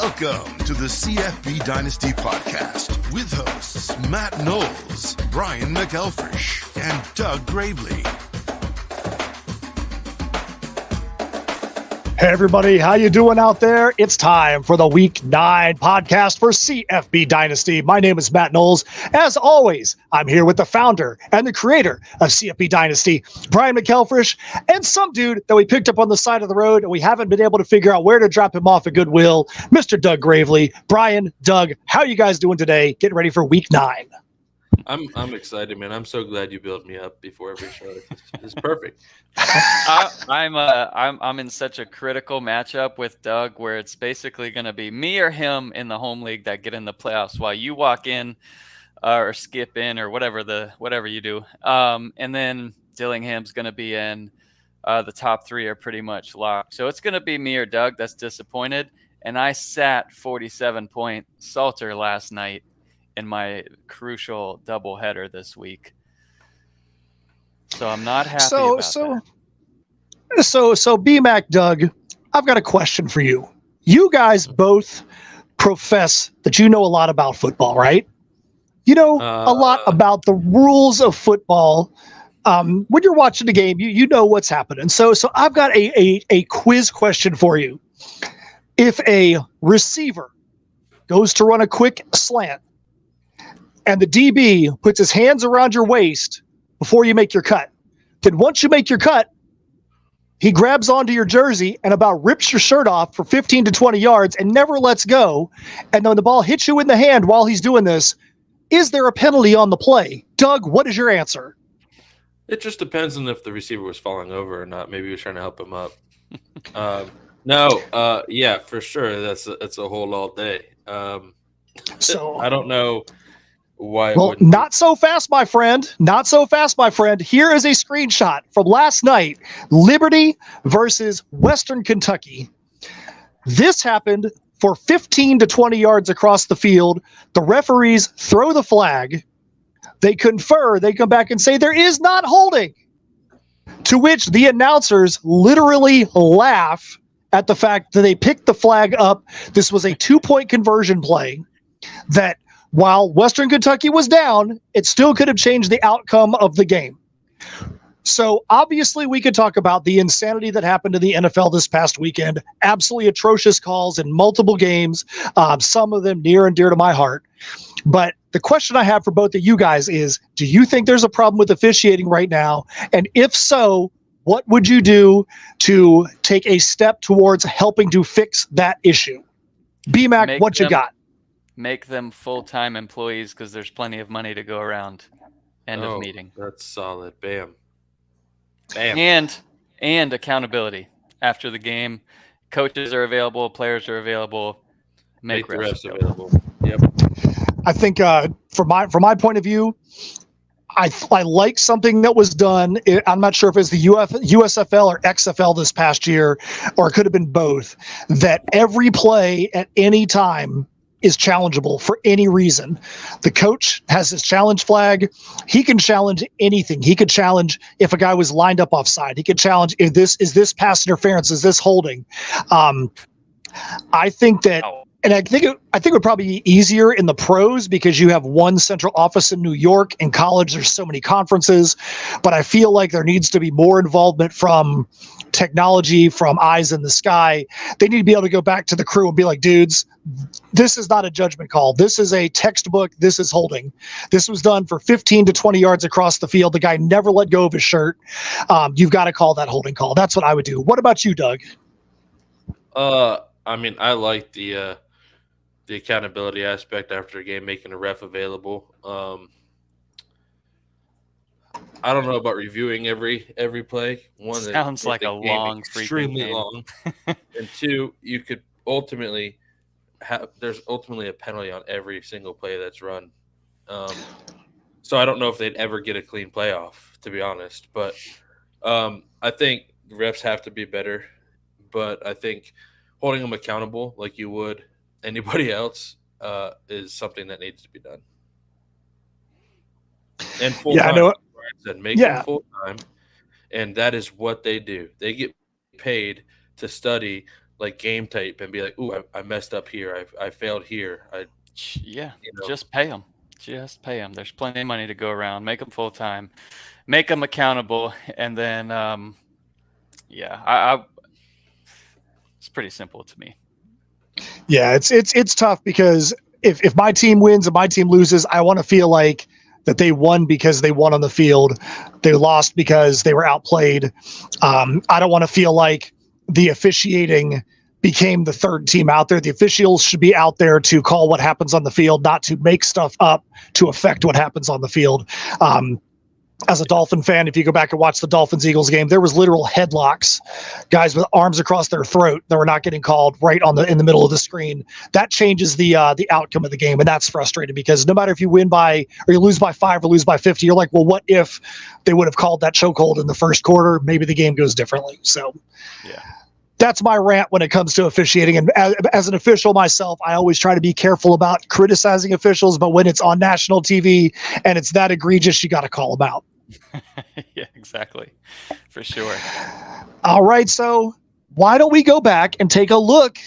Welcome to the CFB Dynasty Podcast with hosts Matt Knowles, Brian McElfresh, and Doug Gravely. Hey everybody, how you doing out there? It's time for the Week 9 podcast for CFB Dynasty. My name is Matt Knowles. As always, I'm here with the founder and the creator of CFB Dynasty, Brian McElfresh, and some dude that we picked up on the side of the road and we haven't been able to figure out where to drop him off at Goodwill, Mr. Doug Gravely. Brian, Doug, how are you guys doing today? Getting ready for Week 9. I'm excited, man. I'm so glad you built me up before every show. It's perfect. I'm in such a critical matchup with Doug where it's basically going to be me or him in the home league that get in the playoffs while you walk in or skip in or whatever you do. And then Dillingham's going to be in. The top three are pretty much locked. So it's going to be me or Doug that's disappointed. And I sat 47-point Salter last night in my crucial doubleheader this week. So I'm not happy about that. So BMAC, Doug, I've got a question for you. You guys both profess that you know a lot about football, right? You know a lot about the rules of football. When you're watching the game, you know what's happening. So I've got a quiz question for you. If a receiver goes to run a quick slant and the DB puts his hands around your waist before you make your cut, then once you make your cut, he grabs onto your jersey and about rips your shirt off for 15 to 20 yards and never lets go. And then the ball hits you in the hand while he's doing this. Is there a penalty on the play? Doug, what is your answer? It just depends on if the receiver was falling over or not. Maybe he was trying to help him up. Yeah, for sure. That's a hold all day. So I don't know why. Well, not so fast, my friend. Not so fast, my friend. Here is a screenshot from last night. Liberty versus Western Kentucky. This happened for 15 to 20 yards across the field. The referees throw the flag. They confer. They come back and say there is not holding. To which the announcers literally laugh at the fact that they picked the flag up. This was a 2-point conversion play that while Western Kentucky was down, it still could have changed the outcome of the game. So obviously we could talk about the insanity that happened to the NFL this past weekend. Absolutely atrocious calls in multiple games, some of them near and dear to my heart. But the question I have for both of you guys is, do you think there's a problem with officiating right now? And if so, what would you do to take a step towards helping to fix that issue? BMAC, what you got? Make them full-time employees because there's plenty of money to go around. End of meeting. That's solid. Bam. And accountability after the game. Coaches are available. Players are available. Make the refs available. Yep. I think from my point of view, I like something that was done. I'm not sure if it's the USFL or XFL this past year, or it could have been both, that every play at any time is challengeable for any reason. The coach has his challenge flag. He can challenge anything. He could challenge if a guy was lined up offside. He could challenge if this pass interference, is this holding? I think that, and I think it would probably be easier in the pros because you have one central office in New York. In college, there's so many conferences, but I feel like there needs to be more involvement from technology, from eyes in the sky. They need to be able to go back to the crew and be like, dudes, this is not a judgment call. This is a textbook. This is holding. This was done for 15 to 20 yards across the field. The guy never let go of his shirt. You've got to call that holding call. That's what I would do. What about you, Doug? I mean, I like the accountability aspect after a game, making a ref available. I don't know about reviewing every play. One, sounds like a long, extremely long, and two, you could ultimately there's ultimately a penalty on every single play that's run. So I don't know if they'd ever get a clean playoff, to be honest. But I think the refs have to be better. But I think holding them accountable like you would anybody else is something that needs to be done. And full time, I know. Said make them full time, and that is what they do. They get paid to study like game tape and be like, "Ooh, I messed up here. I failed here." Yeah, You know, just pay them. Just pay them. There's plenty of money to go around. Make them full time. Make them accountable, and then yeah, it's pretty simple to me. Yeah, it's tough because if my team wins and my team loses, I want to feel like that they won because they won on the field. They lost because they were outplayed. I don't want to feel like the officiating became the third team out there. The officials should be out there to call what happens on the field, not to make stuff up to affect what happens on the field. As a Dolphin fan, if you go back and watch the Dolphins-Eagles game, there was literal headlocks, guys with arms across their throat that were not getting called right in the middle of the screen. That changes the outcome of the game, and that's frustrating because no matter if you win by or you lose by 5 or lose by 50, you're like, well, what if they would have called that chokehold in the first quarter? Maybe the game goes differently. So, yeah. That's my rant when it comes to officiating. And as an official myself, I always try to be careful about criticizing officials, but when it's on national TV and it's that egregious, you got to call them out. Yeah, exactly. For sure. All right. So why don't we go back and take a look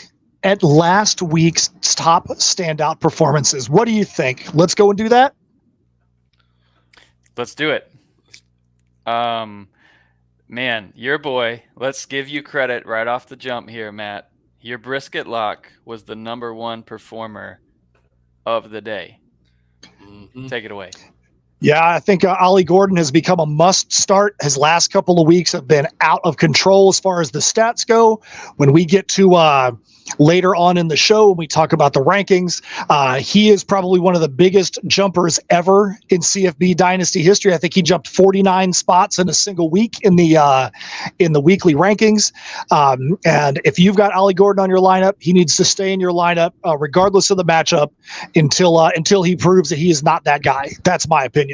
at last week's top standout performances? What do you think? Let's go and do that. Let's do it. Man, your boy, let's give you credit right off the jump here, Matt. Your brisket lock was the number one performer of the day. Mm-hmm. Take it away. Yeah, I think Ollie Gordon has become a must start. His last couple of weeks have been out of control as far as the stats go. When we get to later on in the show, when we talk about the rankings, he is probably one of the biggest jumpers ever in CFB Dynasty history. I think he jumped 49 spots in a single week in the weekly rankings. And if you've got Ollie Gordon on your lineup, he needs to stay in your lineup regardless of the matchup until he proves that he is not that guy. That's my opinion.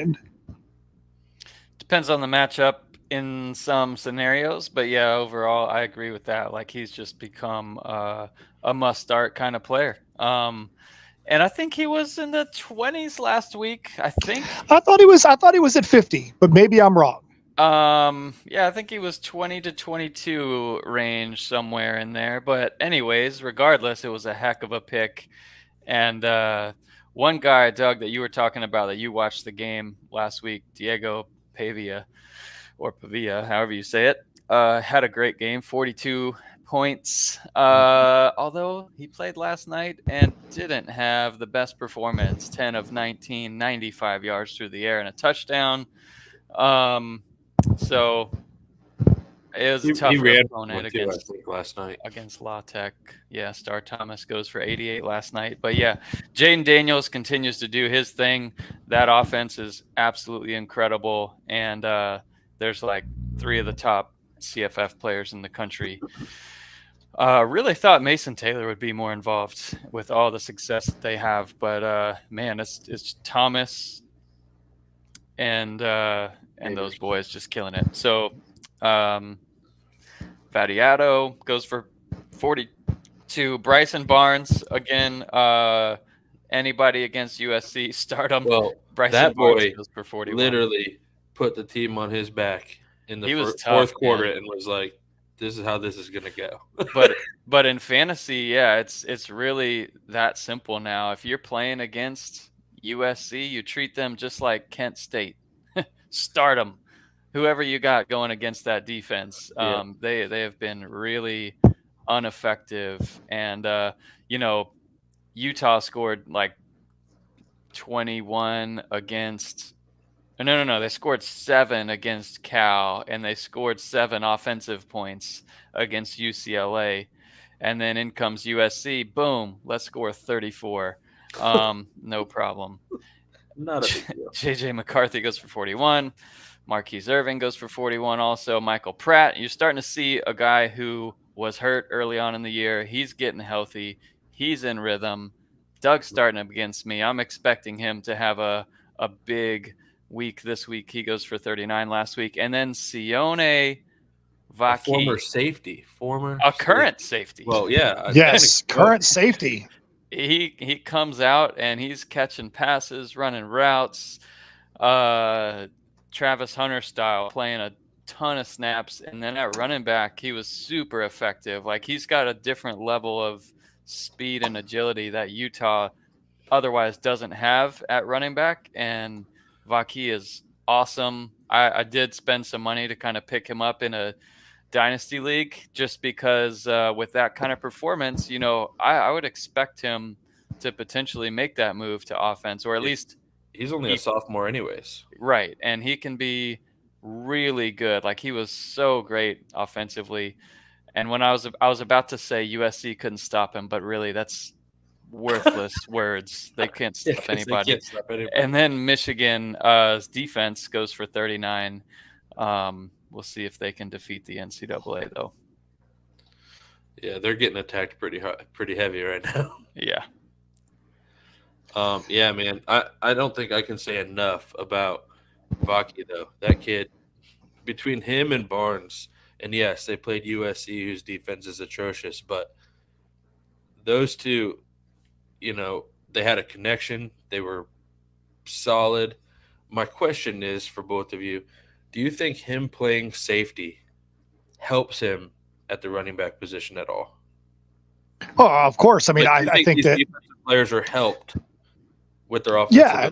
Depends on the matchup in some scenarios, but yeah, overall, I agree with that. Like he's just become a must-start kind of player. And I think he was in the 20s last week. I thought he was at 50, but maybe I'm wrong. Yeah, I think he was 20 to 22 range somewhere in there. But anyways, regardless, it was a heck of a pick. And one guy, Doug, that you were talking about that you watched the game last week, Diego Pavia, or Pavia, however you say it, had a great game, 42 points. Although he played last night and didn't have the best performance, 10 of 19, 95 yards through the air and a touchdown. So it was a tough opponent against last night against La Tech. Yeah, Star Thomas goes for 88 last night. But yeah, Jaden Daniels continues to do his thing. That offense is absolutely incredible. And there's like 3 of the top CFF players in the country. Really thought Mason Taylor would be more involved with all the success that they have. But man, it's Thomas and those boys just killing it. So Vadiato goes for 42. Bryson Barnes, again, anybody against USC, start him. Well, Bryson that Barnes boy goes for 41. literally put the team on his back in the fourth quarter and was like, this is how this is going to go. But in fantasy, yeah, it's really that simple now. If you're playing against USC, you treat them just like Kent State. Start them. Whoever you got going against that defense, they have been really ineffective. And, Utah scored like 21 against – no. They scored 7 against Cal, and they scored 7 offensive points against UCLA. And then in comes USC. Boom, let's score 34. No problem. Not a big deal. J.J. McCarthy goes for 41. Marquise Irving goes for 41 also. Michael Pratt, you're starting to see a guy who was hurt early on in the year. He's getting healthy. He's in rhythm. Doug's starting up against me. I'm expecting him to have a big week this week. He goes for 39 last week. And then Sione Vaki. Current safety. Well, yeah. Yes, current safety. He comes out and he's catching passes, running routes. Travis Hunter style, playing a ton of snaps, and then at running back, he was super effective. Like, he's got a different level of speed and agility that Utah otherwise doesn't have at running back, and Vaki is awesome. I did spend some money to kind of pick him up in a dynasty league just because with that kind of performance, I would expect him to potentially make that move to offense, or at least he's only a sophomore anyways. Right. And he can be really good. Like, he was so great offensively. And when I was about to say USC couldn't stop him, but really that's worthless words. They can't stop anybody. They can't stop anybody. And then Michigan's defense goes for 39. We'll see if they can defeat the NCAA, though. Yeah, they're getting attacked pretty heavy right now. Yeah. Yeah, man. I don't think I can say enough about Vaki, though. That kid, between him and Barnes, and yes, they played USC, whose defense is atrocious, but those two, they had a connection. They were solid. My question is for both of you, do you think him playing safety helps him at the running back position at all? Oh, of course. I mean, I think these that defensive players are helped with their offensive. Yeah,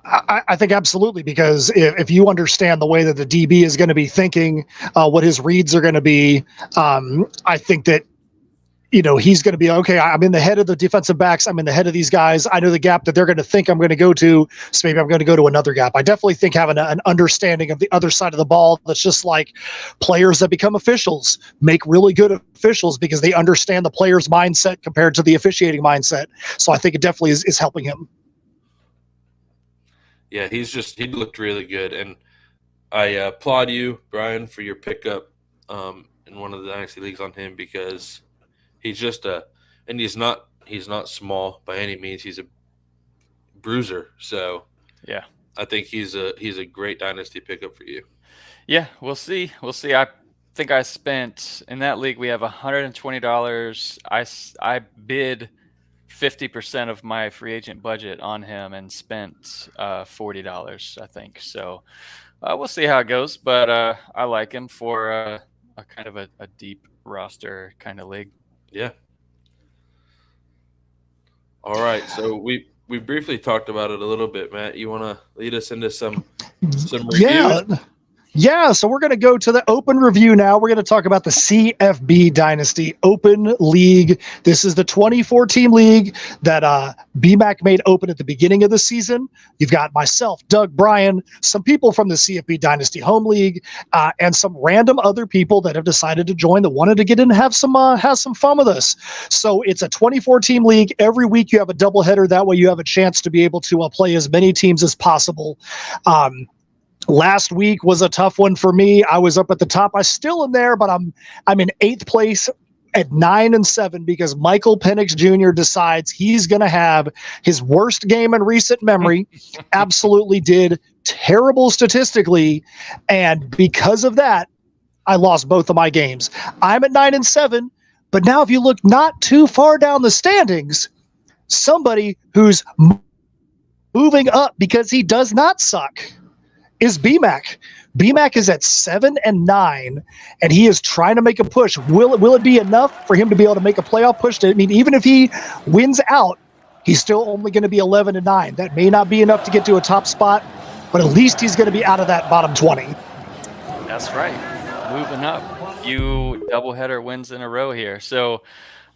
I think absolutely, because if you understand the way that the DB is going to be thinking, what his reads are going to be, I think that he's going to be, okay, I'm in the head of the defensive backs. I'm in the head of these guys. I know the gap that they're going to think I'm going to go to. So maybe I'm going to go to another gap. I definitely think having an understanding of the other side of the ball, that's just like players that become officials make really good officials because they understand the player's mindset compared to the officiating mindset. So I think it definitely is helping him. Yeah, he looked really good. And I applaud you, Brian, for your pickup in one of the Dynasty Leagues on him, because he's just and he's not small by any means. He's a bruiser. So yeah, I think he's a great dynasty pickup for you. Yeah, we'll see. I think I spent in that league. We have $120. I bid 50% of my free agent budget on him and spent $40. I think so. We'll see how it goes, but I like him for a kind of a deep roster kind of league. Yeah. All right. So we briefly talked about it a little bit, Matt. You want to lead us into some reviews? Yeah, so we're going to go to the open review now. We're going to talk about the CFB Dynasty Open League. This is the 24-team league that BMAC made open at the beginning of the season. You've got myself, Doug, Brian, some people from the CFB Dynasty Home League, and some random other people that have decided to join that wanted to get in and have some fun with us. So it's a 24-team league. Every week you have a doubleheader. That way you have a chance to be able to play as many teams as possible. Last week was a tough one for me. I was up at the top. I still am there, but I'm in 8th place at 9-7 because Michael Penix Jr. decides he's going to have his worst game in recent memory. Absolutely did terrible statistically, and because of that, I lost both of my games. I'm at 9-7, but now if you look not too far down the standings, somebody who's moving up because he does not suck is BMAC. BMAC is at 7-9, and he is trying to make a push. Will it be enough for him to be able to make a playoff push? I mean, even if he wins out, he's still only going to be 11-9. That may not be enough to get to a top spot, but at least he's going to be out of that bottom 20. That's right. Moving up. Few doubleheader wins in a row here. So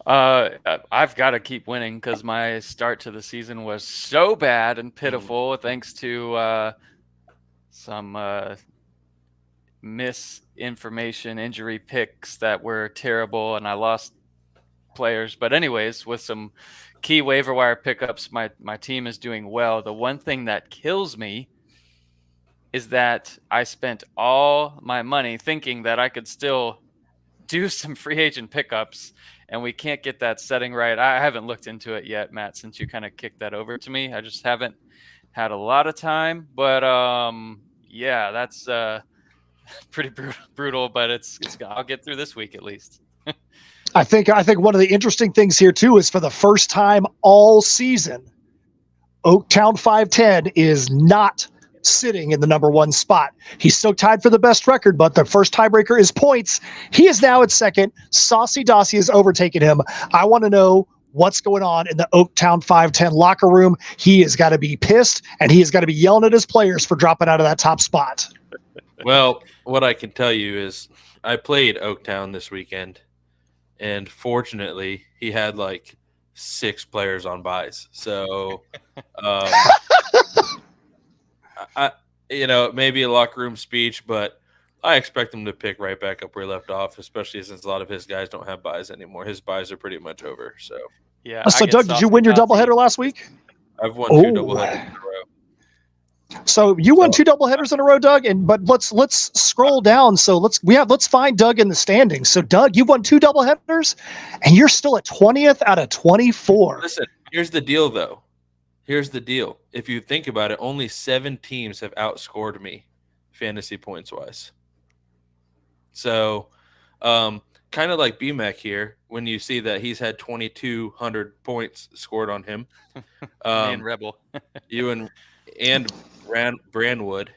I've got to keep winning because my start to the season was so bad and pitiful thanks to some misinformation, injury picks that were terrible, and I lost players. But anyways, with some key waiver wire pickups, my team is doing well. The one thing that kills me is that I spent all my money thinking that I could still do some free agent pickups, and we can't get that setting right. I haven't looked into it yet, Matt, since you kind of kicked that over to me. I just haven't had a lot of time, but yeah, that's pretty brutal, but it's I'll get through this week at least. I think one of the interesting things here too is for the first time all season, Oaktown 510 is not sitting in the number 1 spot. He's still tied for the best record, but the first tiebreaker is points. He is now at second. Saucy Dossie has overtaken him. I want to know what's going on in the Oaktown 510 locker room. He has got to be pissed, and he has got to be yelling at his players for dropping out of that top spot. Well, what I can tell you is I played Oaktown this weekend, and fortunately, he had like 6 players on buys. So, maybe a locker room speech, but I expect him to pick right back up where he left off, especially since a lot of his guys don't have buys anymore. His buys are pretty much over. So, yeah. So, Doug, did you win your doubleheader last week? I've won 2 doubleheaders in a row. So you won 2 doubleheaders in a row, Doug. But let's scroll down. So let's find Doug in the standings. So, Doug, you've won 2 doubleheaders, and you're still at 20th out of 24. Listen, here's the deal, though. Here's the deal. If you think about it, only 7 teams have outscored me fantasy points wise. So, kind of like BMAC here, when you see that he's had 2,200 points scored on him. And Rebel. You and Brandwood.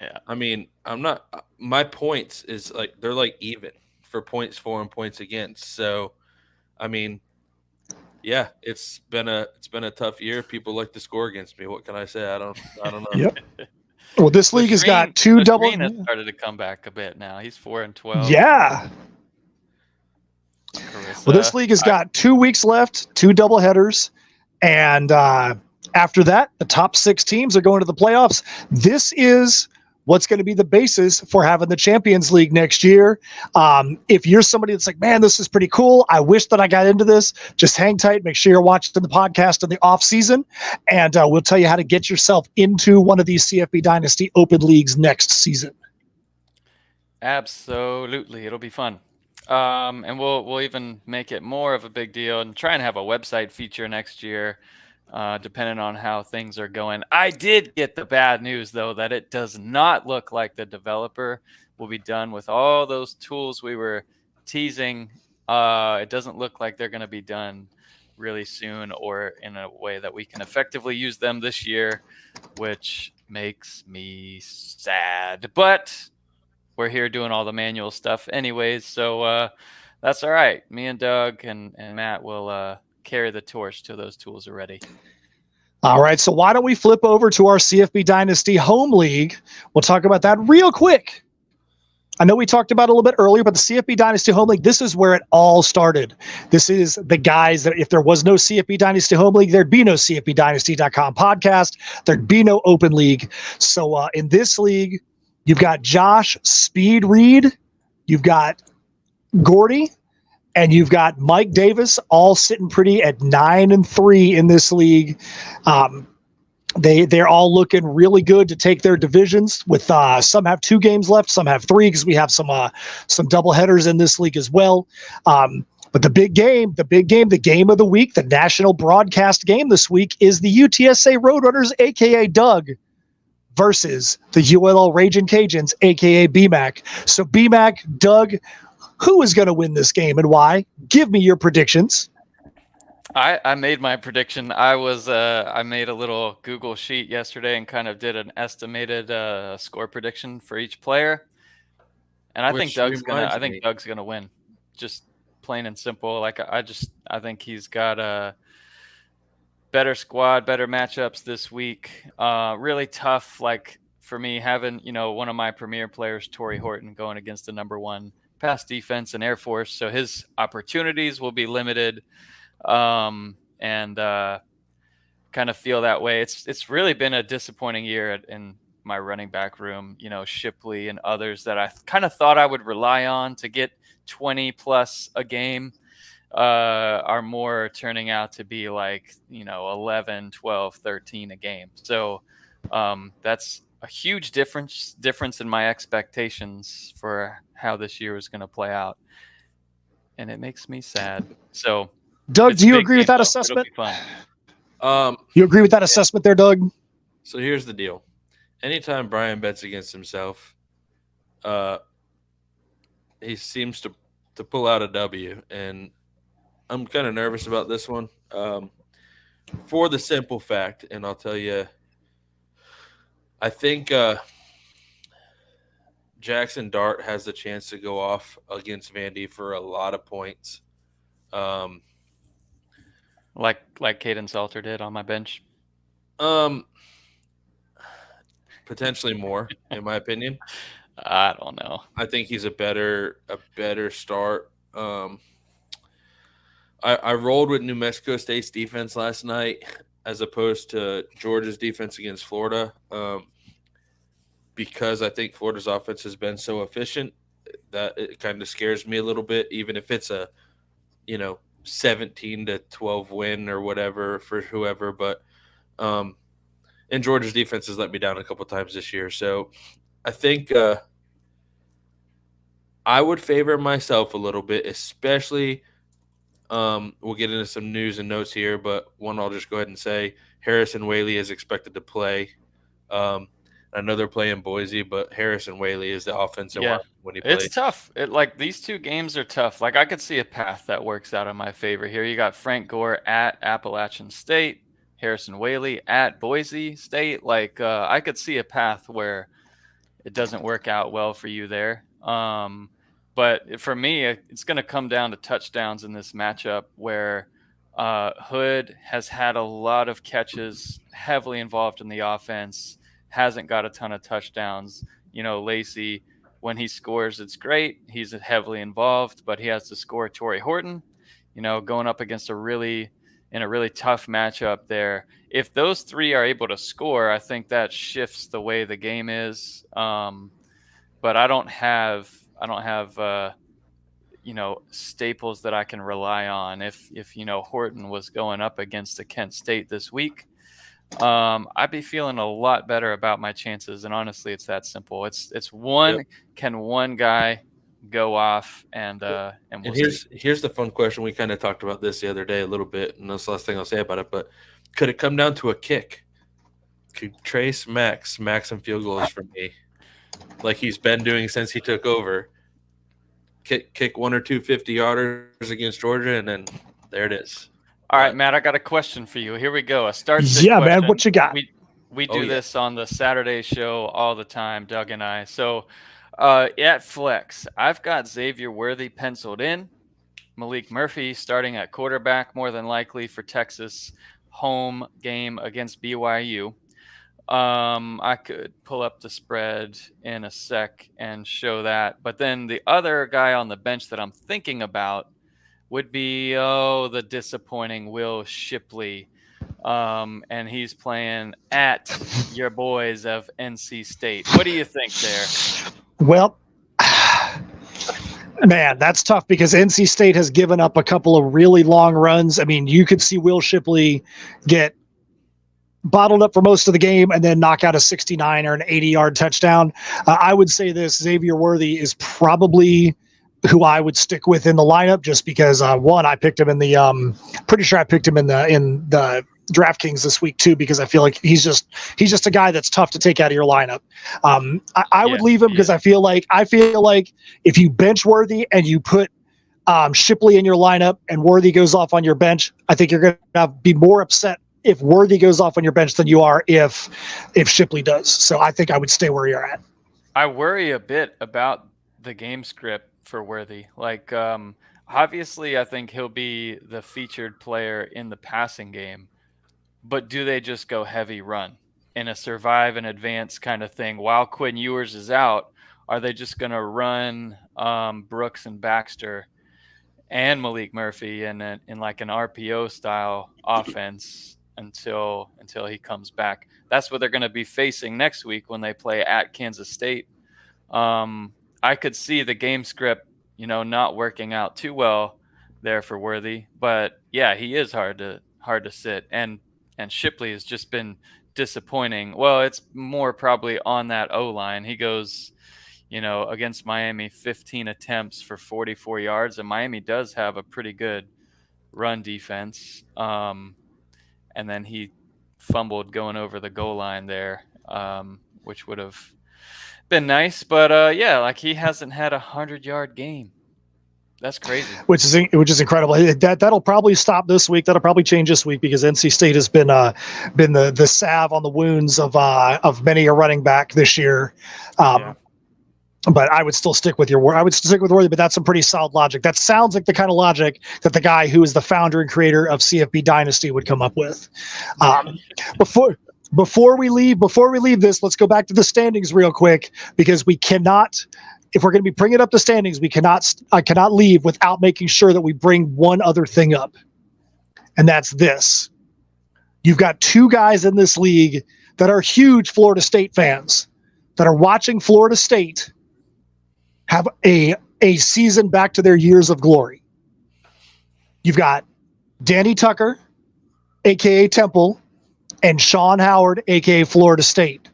Yeah. I mean, my points is like they're like even for points for and points against. So, I mean, yeah, it's been a tough year. People like to score against me. What can I say? I don't know. Yep. Well, this league has got 2 double. Has started to come back a bit now. He's 4-12. Yeah. Carissa, Well, this league has got 2 weeks left, 2 doubleheaders, and after that, the top 6 teams are going to the playoffs. This is what's going to be the basis for having the Champions League next year. If you're somebody that's like, man, this is pretty cool, I wish that I got into this, just hang tight. Make sure you're watching the podcast in the off season, and we'll tell you how to get yourself into one of these CFB Dynasty Open Leagues next season. Absolutely. It'll be fun. And we'll even make it more of a big deal and try and have a website feature next year, depending on how things are going. I did get the bad news, though, that it does not look like the developer will be done with all those tools we were teasing. It doesn't look like they're going to be done really soon or in a way that we can effectively use them this year, which makes me sad. But we're here doing all the manual stuff anyways, so that's all right. Me and Doug and Matt will carry the torch till those tools are ready. All right, so why don't we flip over to our CFB Dynasty Home League? We'll talk about that real quick. I know we talked about it a little bit earlier, but the CFB Dynasty Home League, this is where it all started. This is the guys that if there was no CFB Dynasty Home League, there'd be no CFBDynasty.com podcast. There'd be no Open League. So in this league, you've got Josh Speed Reed, you've got Gordy, and you've got Mike Davis, all sitting pretty at 9-3 in this league. They're all looking really good to take their divisions. With some have 2 games left, some have 3 because we have some double headers in this league as well. But the game of the week, the national broadcast game this week is the UTSA Roadrunners, aka Doug, versus the ULL Raging Cajuns, aka BMAC. So BMAC, Doug, who is going to win this game and why? Give me your predictions. I made my prediction. I made a little Google sheet yesterday and kind of did an estimated score prediction for each player. And I think Doug's gonna win. Just plain and simple. Like I think he's got a better squad, better matchups this week. Really tough, like for me, having one of my premier players, Torrey Horton, going against the number 1 pass defense and Air Force. So his opportunities will be limited. And kind of feel that way. It's really been a disappointing year in my running back room. Shipley and others that I kind of thought I would rely on to get 20 plus a game are more turning out to be like 11, 12, 13 a game. So that's a huge difference in my expectations for how this year is going to play out, and it makes me sad. So Doug, do you agree with that assessment? You agree with that assessment there, Doug? So here's the deal. Anytime Brian bets against himself, he seems to pull out a W, and I'm kind of nervous about this one for the simple fact, and I'll tell you, I think Jackson Dart has the chance to go off against Vandy for a lot of points. Um, like Caden Salter did on my bench. um, Potentially more, in my opinion. I don't know. I think he's a better start. I rolled with New Mexico State's defense last night as opposed to Georgia's defense against Florida, because I think Florida's offense has been so efficient that it kind of scares me a little bit, even if it's a 17-12 win or whatever for whoever. But and Georgia's defense has let me down a couple times this year, so I think I would favor myself a little bit, especially. We'll get into some news and notes here, but one I'll just go ahead and say Harrison Whaley is expected to play. I know they're playing Boise, but Harrison Whaley is the offensive Yeah, line when he it's plays. tough. Like these two games are tough. Like I could see a path that works out in my favor here. You got Frank Gore at Appalachian State, Harrison Whaley at Boise State. Like I could see a path where it doesn't work out well for you there. But for me, it's going to come down to touchdowns in this matchup where Hood has had a lot of catches, heavily involved in the offense, hasn't got a ton of touchdowns. Lacey, when he scores, it's great. He's heavily involved, but he has to score Torrey Horton, going up against in a really tough matchup there. If those three are able to score, I think that shifts the way the game is. But I don't have staples that I can rely on. If Horton was going up against a Kent State this week, I'd be feeling a lot better about my chances. And honestly, it's that simple. It's one. Yep. Can one guy go off and we'll And see. here's the fun question. We kind of talked about this the other day a little bit, and that's the last thing I'll say about it. But could it come down to a kick? Could Trace Max smack some field goals for me, like he's been doing since he took over? Kick one or two 50-yarders against Georgia, and then there it is. All right, Matt, I got a question for you. Here we go. A start sit Yeah, question. man, what you got? We do this on the Saturday show all the time, Doug and I. So at flex, I've got Xavier Worthy penciled in. Malik Murphy starting at quarterback, more than likely for Texas home game against BYU. I could pull up the spread in a sec and show that. But then the other guy on the bench that I'm thinking about would be, the disappointing Will Shipley. And he's playing at your boys of NC State. What do you think there? Well, man, that's tough because NC State has given up a couple of really long runs. I mean, you could see Will Shipley get bottled up for most of the game and then knock out a 69 or an 80-yard touchdown. I would say this, Xavier Worthy is probably who I would stick with in the lineup just because, one, I picked him in the pretty sure I picked him in the DraftKings this week too, because I feel like he's just a guy that's tough to take out of your lineup. I would leave him because I feel like if you bench Worthy and you put Shipley in your lineup and Worthy goes off on your bench, I think you're going to be more upset if Worthy goes off on your bench than you are if Shipley does. So I think I would stay where you're at. I worry a bit about the game script for Worthy. Like, obviously, I think he'll be the featured player in the passing game, but do they just go heavy run in a survive and advance kind of thing while Quinn Ewers is out? Are they just going to run Brooks and Baxter and Malik Murphy in like an RPO style offense until he comes back? That's what they're going to be facing next week when they play at Kansas State. I could see the game script, not working out too well there for Worthy, but yeah, he is hard to sit, and Shipley has just been disappointing. Well, it's more probably on that O-line. He goes, against Miami, 15 attempts for 44 yards, and Miami does have a pretty good run defense. And then he fumbled going over the goal line there, which would have been nice. But, like he hasn't had a 100-yard game. That's crazy. which is incredible. That'll probably stop this week. That'll probably change this week because NC State has been the salve on the wounds of many a running back this year. But I would still stick with Worthy, but that's some pretty solid logic. That sounds like the kind of logic that the guy who is the founder and creator of CFB Dynasty would come up with. Before we leave this, let's go back to the standings real quick, because we cannot, if we're going to be bringing up the standings, I cannot leave without making sure that we bring one other thing up. And that's this. You've got two guys in this league that are huge Florida State fans that are watching Florida State have a season back to their years of glory. You've got Danny Tucker, a.k.a. Temple, and Sean Howard, a.k.a. Florida State.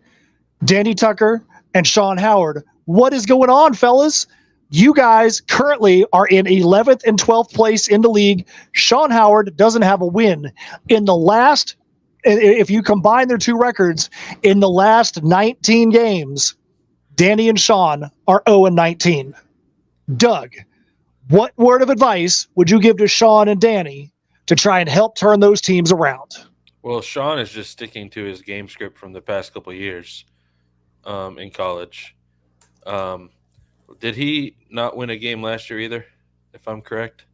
Danny Tucker and Sean Howard, what is going on, fellas? You guys currently are in 11th and 12th place in the league. Sean Howard doesn't have a win. In the last, if you combine their two records, in the last 19 games, Danny and Sean are 0-19. Doug, what word of advice would you give to Sean and Danny to try and help turn those teams around? Well, Sean is just sticking to his game script from the past couple of years in college. Did he not win a game last year either, if I'm correct?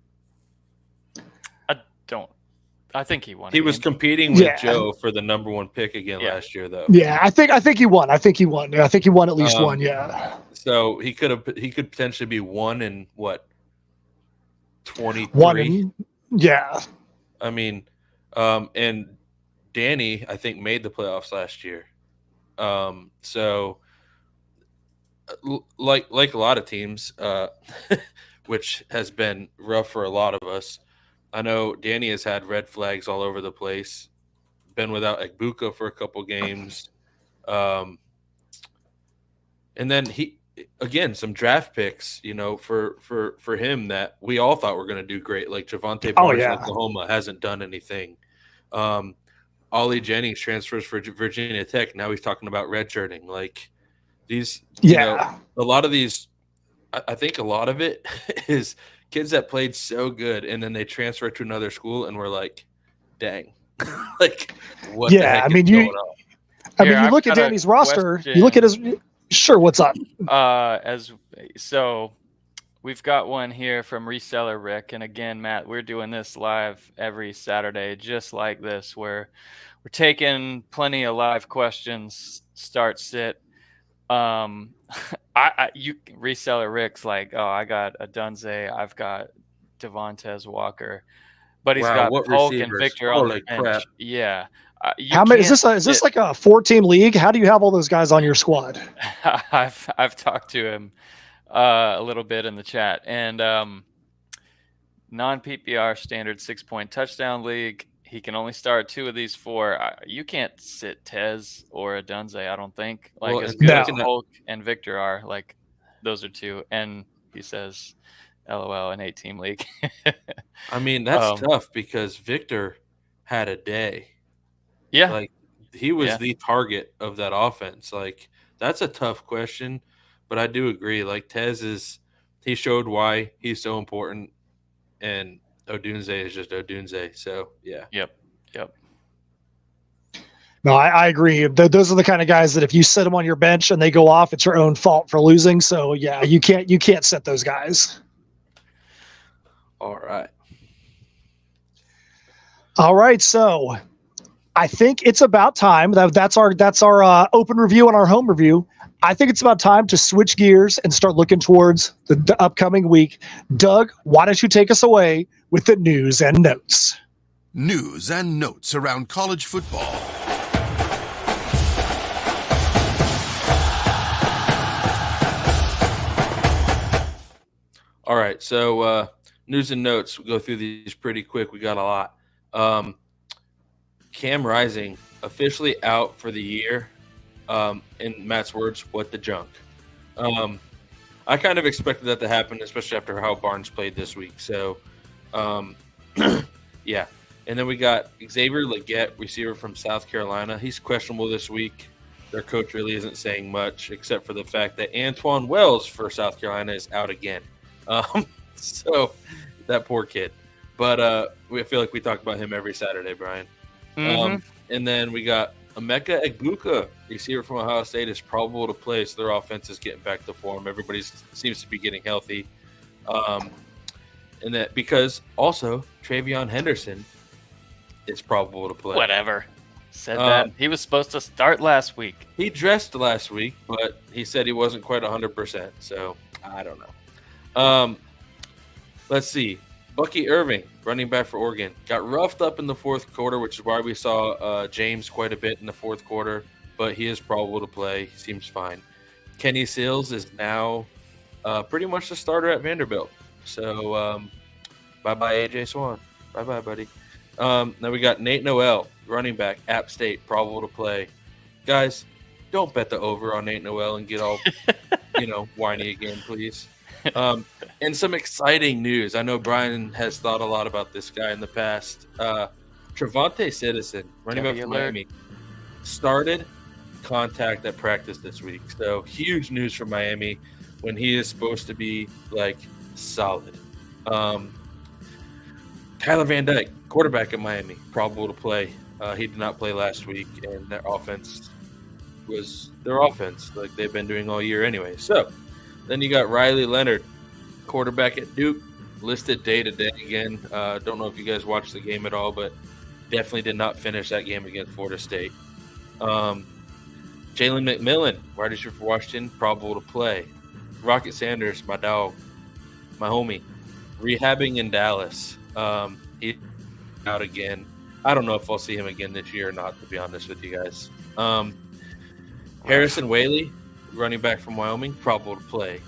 I think he won. He was competing with Joe for the number one pick again last year, though. Yeah, I think he won. I think he won at least one. Yeah. So he could potentially be 1 in what? 23. 1 yeah. I mean, and Danny, I think, made the playoffs last year. So like a lot of teams, which has been rough for a lot of us. I know Danny has had red flags all over the place, been without Egbuka for a couple games. And then some draft picks, for him that we all thought were going to do great. Like Javonte Barnes in Oklahoma hasn't done anything. Ollie Jennings transfers for Virginia Tech. Now he's talking about redshirting. Like these, a lot of these, I think a lot of it is kids that played so good and then they transfer to another school and we're like, dang, like what the heck is going on? You look at Danny's roster, you look at his what's up? So we've got one here from Reseller Rick. And again, Matt, we're doing this live every Saturday, just like this, where we're taking plenty of live questions, start, sit. Reseller Rick's like, oh, I got a Dunze, I've got Devontae Walker, but he's got Polk and Victor on the bench. Crap. Yeah. How many is this like a 4-team league? How do you have all those guys on your squad? I've talked to him a little bit in the chat, and non-PPR standard 6-point touchdown league. He can only start 2 of these 4. You can't sit Tez or a Dunze, I don't think. As good as Polk and Victor are, those are 2. And he says, LOL, an 8-team league. I mean, that's tough because Victor had a day. Yeah. He was the target of that offense. That's a tough question, but I do agree. Tez he showed why he's so important, and Odunze is just Odunze. So, yeah. Yep. No, I agree. Those are the kind of guys that if you sit them on your bench and they go off, it's your own fault for losing. So, yeah, you can't set those guys. All right. So I think it's about time. That's our open review and our home review. I think it's about time to switch gears and start looking towards the upcoming week. Doug, why don't you take us away with the news and notes? News and notes around college football. All right. So news and notes. We'll go through these pretty quick. We got a lot. Cam Rising officially out for the year. In Matt's words, what the junk. I kind of expected that to happen, especially after how Barnes played this week. So, yeah. And then we got Xavier Legette, receiver from South Carolina. He's questionable this week. Their coach really isn't saying much, except for the fact that Antoine Wells for South Carolina is out again. So that poor kid. But we feel like we talk about him every Saturday, Brian. And then we got Emeka Egbuka, receiver from Ohio State, is probable to play, so their offense is getting back to form. Everybody seems to be getting healthy. And that because also Travion Henderson is probable to play. Whatever. Said that. He was supposed to start last week. He dressed last week, but he said he wasn't quite 100%, so I don't know. Let's see. Bucky Irving, running back for Oregon, got roughed up in the fourth quarter, which is why we saw James quite a bit in the fourth quarter, but he is probable to play. He seems fine. Kenny Seals is now pretty much the starter at Vanderbilt. So bye-bye, AJ Swan. Bye-bye, buddy. Now we got Nate Noel, running back, App State, probable to play. Guys, don't bet the over on Nate Noel and get all, whiny again, please. And some exciting news. I know Brian has thought a lot about this guy in the past. Trevante Citizen, running back from Miami, started contact at practice this week. So huge news for Miami when he is supposed to be solid. Tyler Van Dyke, quarterback at Miami, probable to play. He did not play last week, and their offense was their offense like they've been doing all year anyway. So then you got Riley Leonard, quarterback at Duke, listed day-to-day again. Don't know if you guys watched the game at all, but definitely did not finish that game against Florida State. Jalen McMillan, wide receiver for Washington, probable to play. Rocket Sanders, my dog, my homie, rehabbing in Dallas. He's out again. I don't know if I'll see him again this year or not, to be honest with you guys. Harrison Whaley, running back from Wyoming, probable to play.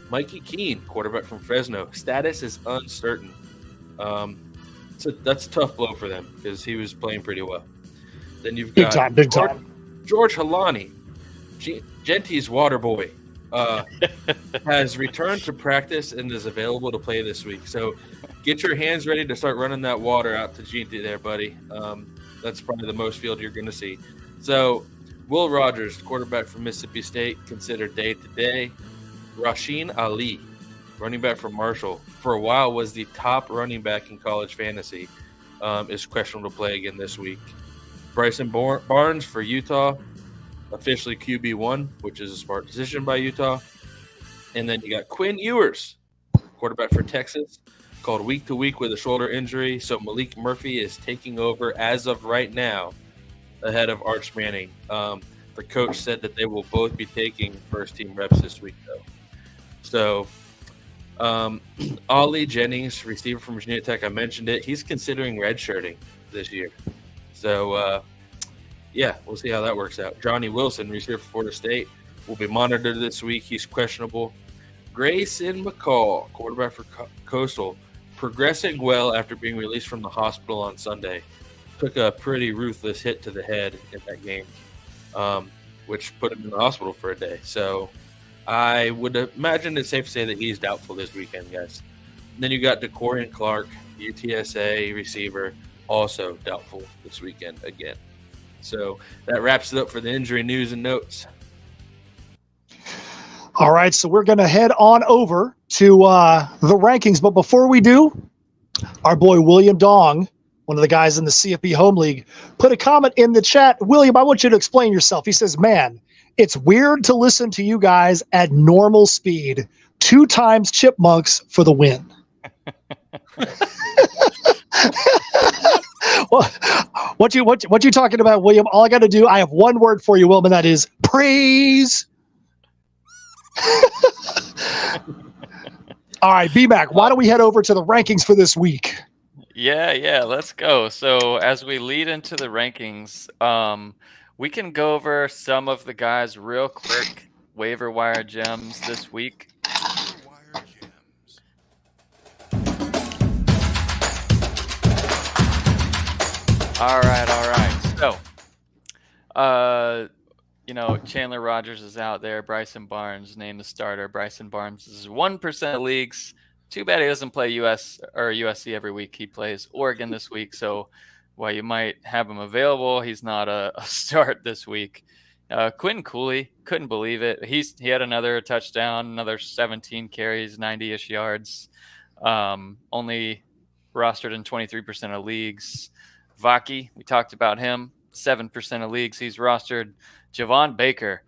Mikey Keene, quarterback from Fresno, status is uncertain. So that's a tough blow for them because he was playing pretty well. Then you've got big time. George Halani, Genty's water boy, has returned to practice and is available to play this week. So get your hands ready to start running that water out to Genty there, buddy. That's probably the most field you're going to see. So Will Rogers, quarterback from Mississippi State, considered day-to-day. Rasheen Ali, running back from Marshall, for a while was the top running back in college fantasy, is questionable to play again this week. Bryson Barnes for Utah, officially QB1, which is a smart decision by Utah. And then you got Quinn Ewers, quarterback for Texas, called week to week with a shoulder injury. So Malik Murphy is taking over as of right now ahead of Arch Manning. The coach said that they will both be taking first-team reps this week, though. So Ollie Jennings, receiver from Virginia Tech, I mentioned it. He's considering redshirting this year. So, we'll see how that works out. Johnny Wilson, receiver for Florida State, will be monitored this week. He's questionable. Grayson McCall, quarterback for Coastal, progressing well after being released from the hospital on Sunday. Took a pretty ruthless hit to the head in that game, which put him in the hospital for a day. So I would imagine it's safe to say that he's doubtful this weekend, guys. And then you got DeCorian Clark, UTSA receiver, also doubtful this weekend again. So that wraps it up for the injury news and notes. All right, so we're going to head on over to the rankings. But before we do, our boy William Dong, one of the guys in the CFP Home League, put a comment in the chat. William, I want you to explain yourself. He says, man, it's weird to listen to you guys at normal speed. 2 times Chipmunks for the win. What you talking about, William? All I got to do, I have one word for you, William, and that is praise. All right, B-Mac, why don't we head over to the rankings for this week? Yeah, let's go. So as we lead into the rankings, we can go over some of the guys real quick, waiver wire gems this week. All right. So, Chandler Rogers is out there. Bryson Barnes named the starter. Bryson Barnes is 1% of leagues. Too bad he doesn't play USC every week. He plays Oregon this week. So while you might have him available, he's not a start this week. Quentin Cooley, couldn't believe it. He had another touchdown, another 17 carries, 90-ish yards. Only rostered in 23% of leagues. Vaki, we talked about him. 7% of leagues he's rostered. Javon Baker,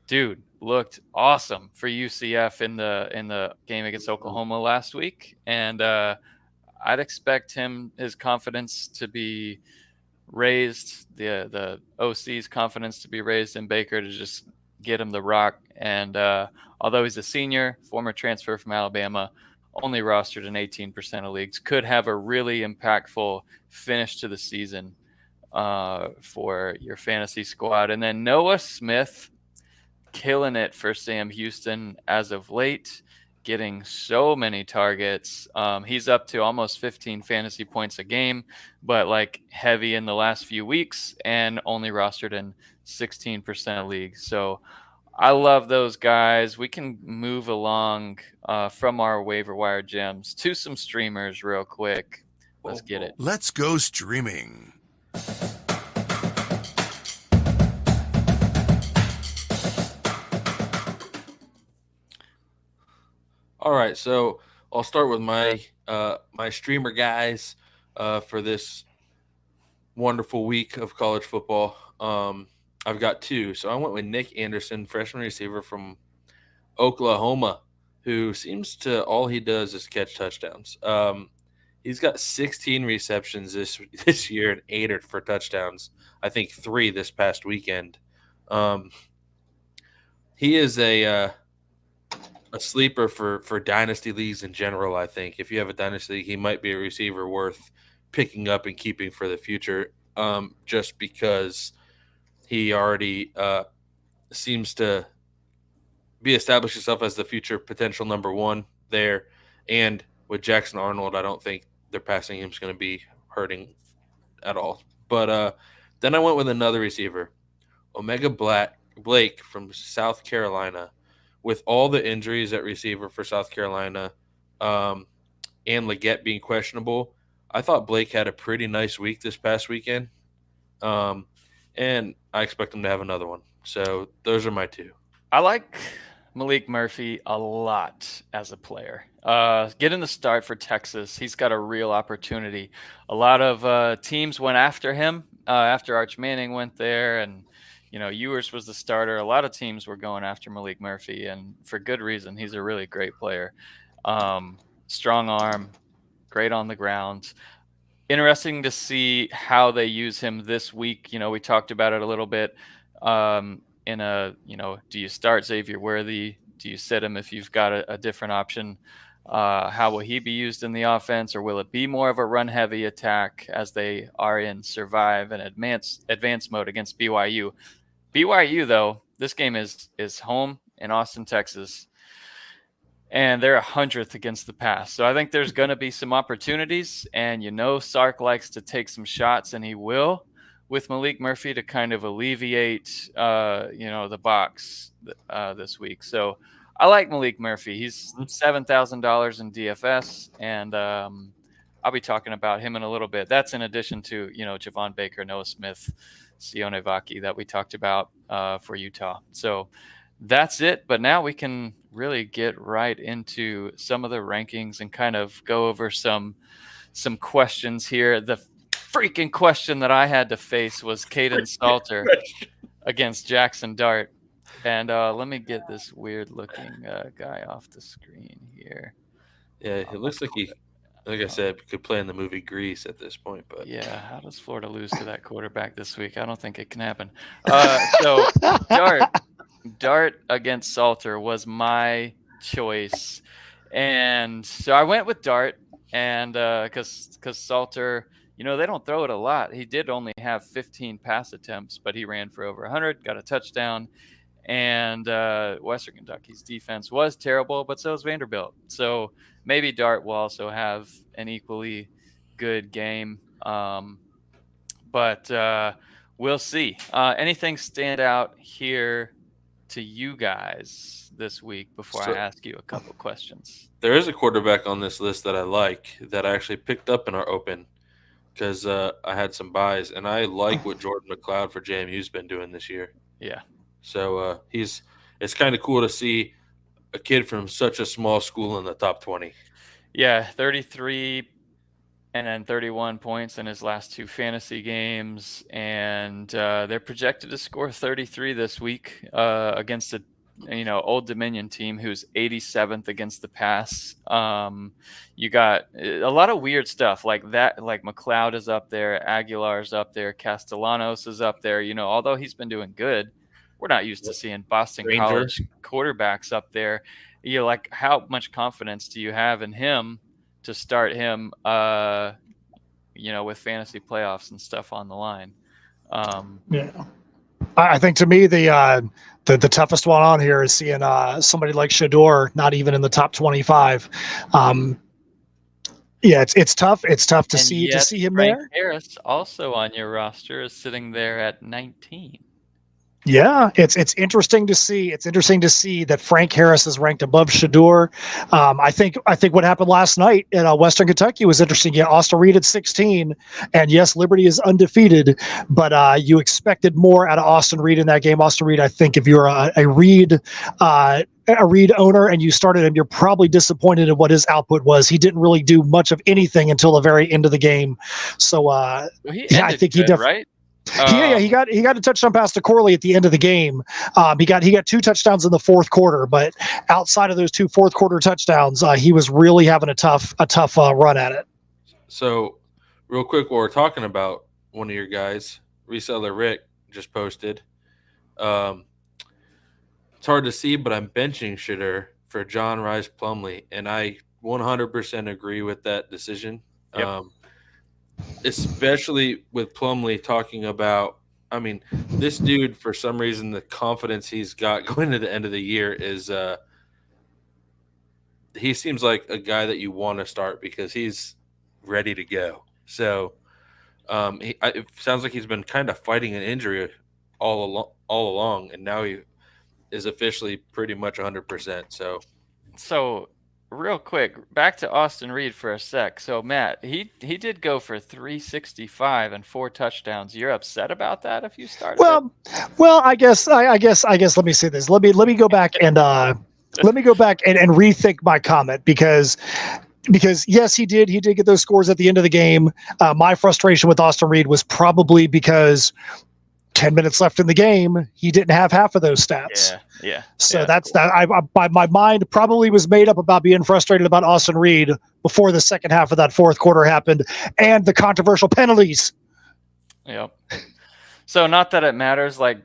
dude, looked awesome for UCF in the game against Oklahoma last week, and I'd expect his confidence to be raised, the OC's confidence to be raised in Baker to just get him the rock. And although he's a senior, former transfer from Alabama, only rostered in 18% of leagues, could have a really impactful finish to the season for your fantasy squad. And then Noah Smith, killing it for Sam Houston as of late, getting so many targets. He's up to almost 15 fantasy points a game, but like heavy in the last few weeks and only rostered in 16% of leagues. So I love those guys. We can move along from our waiver wire gems to some streamers real quick. Let's get it. Let's go streaming. All right, so I'll start with my my streamer guys for this wonderful week of college football. I've got two. So I went with Nick Anderson, freshman receiver from Oklahoma, who seems to all he does is catch touchdowns. He's got 16 receptions this year and 8 for touchdowns. I think 3 this past weekend. He is a sleeper for dynasty leagues in general. I think if you have a dynasty league, he might be a receiver worth picking up and keeping for the future. Just because he already seems to be established himself as the future potential number one there, and with Jackson Arnold, I don't think their passing game is going to be hurting at all. But then I went with another receiver, Omega Blake from South Carolina. With all the injuries at receiver for South Carolina and Leggett being questionable, I thought Blake had a pretty nice week this past weekend. And I expect him to have another one. So those are my two. I like Malik Murphy a lot as a player. Getting the start for Texas, he's got a real opportunity. A lot of teams went after him after Arch Manning went there, and Ewers was the starter. A lot of teams were going after Malik Murphy, and for good reason. He's a really great player. Strong arm, great on the ground. Interesting to see how they use him this week. We talked about it a little bit. Do you start Xavier Worthy? Do you sit him if you've got a different option? How will he be used in the offense, or will it be more of a run-heavy attack as they are in survive and advance mode against BYU? BYU, though, this game is home in Austin, Texas, and they're 100th against the pass. So I think there's going to be some opportunities, and Sark likes to take some shots, and he will, with Malik Murphy to kind of alleviate, the box this week. So I like Malik Murphy. He's $7,000 in DFS, and I'll be talking about him in a little bit. That's in addition to, Javon Baker, Noah Smith, Sione Vaki that we talked about for Utah. So that's it. But now we can really get right into some of the rankings and kind of go over some questions here. The freaking question that I had to face was Caden Salter against Jackson Dart. And let me get this weird-looking guy off the screen here. Yeah, it looks like he, like I said, could play in the movie Grease at this point. But yeah, how does Florida lose to that quarterback this week? I don't think it can happen. So Dart against Salter was my choice, and so I went with Dart, and because Salter, they don't throw it a lot. He did only have 15 pass attempts, but he ran for over 100, got a touchdown. And Western Kentucky's defense was terrible, but so is Vanderbilt. So maybe Dart will also have an equally good game. But we'll see. Anything stand out here to you guys this week before I ask you a couple questions? There is a quarterback on this list that I like that I actually picked up in our open because I had some buys, and I like what Jordan McLeod for JMU's been doing this year. Yeah. So it's kind of cool to see a kid from such a small school in the top 20. Yeah, 33 and then 31 points in his last 2 fantasy games, and they're projected to score 33 this week against a Old Dominion team who's 87th against the pass. You got a lot of weird stuff like that, like McLeod is up there, Aguilar's up there, Castellanos is up there. Although he's been doing good, we're not used to seeing Boston Ranger. College quarterbacks up there. Like, how much confidence do you have in him to start him, with fantasy playoffs and stuff on the line? Yeah. I think to me the toughest one on here is seeing somebody like Shador not even in the top 25. Yeah, it's tough. It's tough to see him Frank there. Harris, also on your roster, is sitting there at 19. Yeah, it's interesting to see. It's interesting to see that Frank Harris is ranked above Shador. I think what happened last night in Western Kentucky was interesting. Yeah, Austin Reed at 16, and yes, Liberty is undefeated, but you expected more out of Austin Reed in that game. Austin Reed, I think, if you're a Reed owner and you started him, you're probably disappointed in what his output was. He didn't really do much of anything until the very end of the game. So I think he definitely. Right? He got a touchdown pass to Corley at the end of the game. He got 2 touchdowns in the fourth quarter, but outside of those 2 fourth quarter touchdowns, he was really having a tough run at it. So, real quick, while we're talking about one of your guys, Reseller Rick just posted. It's hard to see, but I'm benching Shador for John Rice Plumlee, and I 100% agree with that decision. Yep. Especially with Plumlee talking about, this dude, for some reason, the confidence he's got going to the end of the year is he seems like a guy that you want to start because he's ready to go. So it sounds like he's been kind of fighting an injury all along, and now he is officially pretty much 100%. So real quick, back to Austin Reed for a sec. So Matt, he did go for 365 and 4 touchdowns. You're upset about that if you started? Well, I guess. Let me say this. Let me go back and rethink my comment because yes, he did get those scores at the end of the game. My frustration with Austin Reed was probably because 10 minutes left in the game, he didn't have half of those stats. Yeah. So that's cool. My mind probably was made up about being frustrated about Austin Reed before the second half of that fourth quarter happened and the controversial penalties. Yep. So not that it matters, like,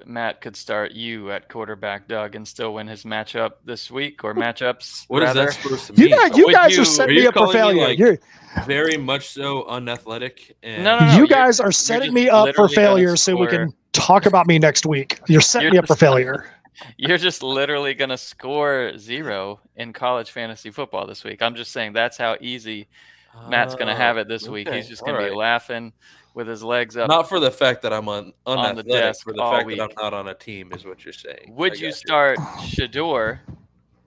Matt could start you at quarterback, Doug, and still win his matchup this week, or matchups. What rather. Is that supposed to mean? You guys are setting me up for failure. You're very much so unathletic. And no. You guys are setting me up for failure so we can talk about me next week. You're setting me up for failure. You're just literally going to score 0 in college fantasy football this week. I'm just saying that's how easy Matt's going to have it this week. He's just going to be laughing with his legs up. Not for the fact that I'm unathletic, the desk for the fact that I'm not on a team is what you're saying. Would you start Shador?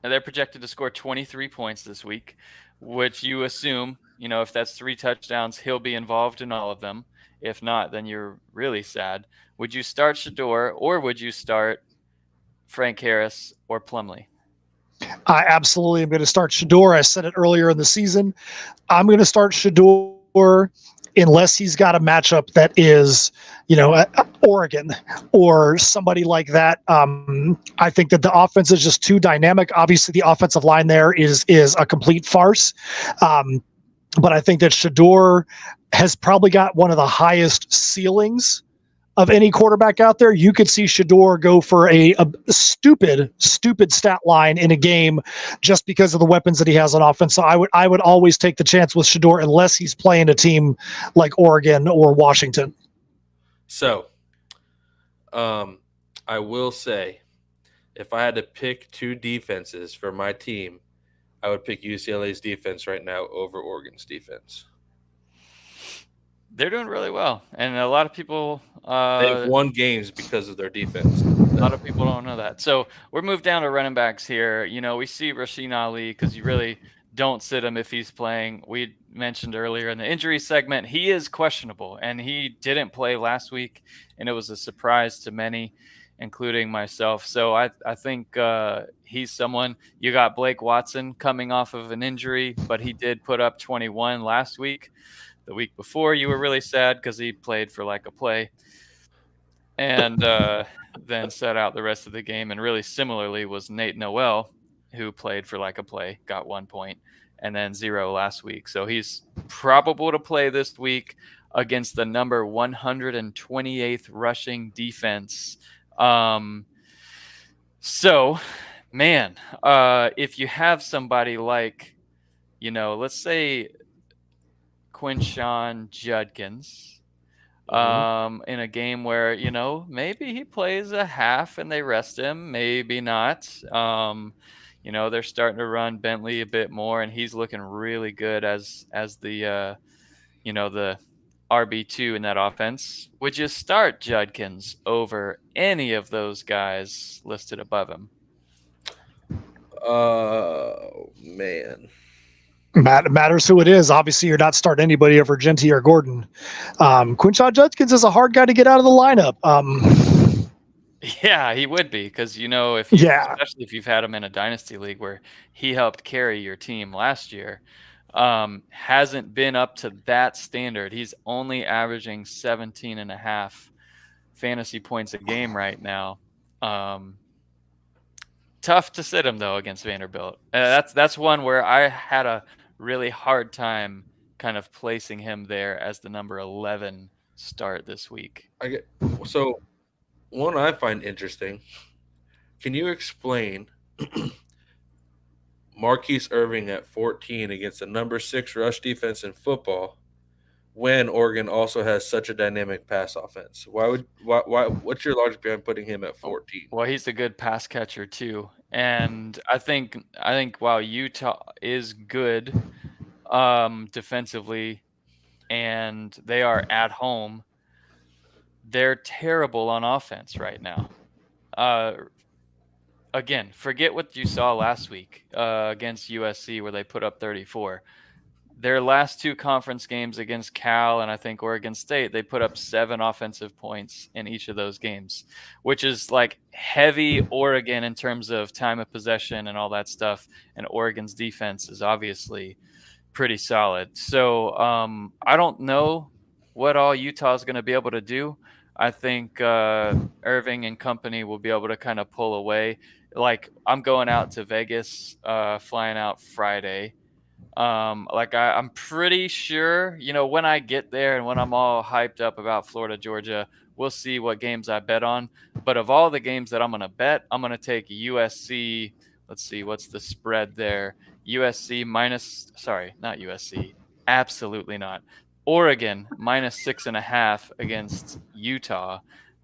And they're projected to score 23 points this week, which you assume, if that's 3 touchdowns, he'll be involved in all of them. If not, then you're really sad. Would you start Shador, or would you start Frank Harris or Plumlee? I absolutely am going to start Shador. I said it earlier in the season. I'm going to start Shador unless he's got a matchup that is, Oregon or somebody like that. I think that the offense is just too dynamic. Obviously, the offensive line there is a complete farce. But I think that Shador has probably got one of the highest ceilings of any quarterback out there. You could see Shador go for a stupid stat line in a game just because of the weapons that he has on offense. So I would always take the chance with Shador unless he's playing a team like Oregon or Washington. So, I will say, if I had to pick 2 defenses for my team, I would pick UCLA's defense right now over Oregon's defense. They're doing really well, and a lot of people they've won games because of their defense. A lot of people don't know that. So we're moved down to running backs here. We see Rasheen Ali because you really don't sit him if he's playing. We mentioned earlier in the injury segment he is questionable, and he didn't play last week, and it was a surprise to many. including myself. So I think he's someone. You got Blake Watson coming off of an injury, but he did put up 21 last week. The week before, you were really sad because he played for like a play, and then set out the rest of the game. And really similarly was Nate Noel, who played for like a play, got 1 point, and then 0 last week. So he's probable to play this week against the number 128th rushing defense. So, man, if you have somebody like, let's say Quinshon Judkins, in a game where, maybe he plays a half and they rest him, maybe not. They're starting to run Bentley a bit more, and he's looking really good as the, the RB2 in that offense. Would you start Judkins over any of those guys listed above him? Man. Matters who it is. Obviously, you're not starting anybody over Genty or Gordon. Quinshon Judkins is a hard guy to get out of the lineup. Yeah, he would be, because especially if you've had him in a dynasty league where he helped carry your team last year, hasn't been up to that standard. He's only averaging 17.5 fantasy points a game right now. Tough to sit him though against Vanderbilt. That's one where I had a really hard time kind of placing him there as the number 11 start this week. So one I find interesting. Can you explain Marquise Irving at 14 against the number 6 rush defense in football when Oregon also has such a dynamic pass offense? Why what's your logic behind putting him at 14? Well, he's a good pass catcher too. And I think while Utah is good defensively and they are at home, they're terrible on offense right now. Again, forget what you saw last week against USC where they put up 34. Their last 2 conference games against Cal and I think Oregon State, they put up 7 offensive points in each of those games, which is like heavy Oregon in terms of time of possession and all that stuff. And Oregon's defense is obviously pretty solid. So I don't know what all Utah is going to be able to do. I think Irving and company will be able to kind of pull away. Like, I'm going out to Vegas, flying out Friday. I'm pretty sure, when I get there and when I'm all hyped up about Florida, Georgia, we'll see what games I bet on. But of all the games that I'm going to bet, I'm going to take USC. Let's see, what's the spread there? USC not USC. Absolutely not. Oregon -6.5 against Utah.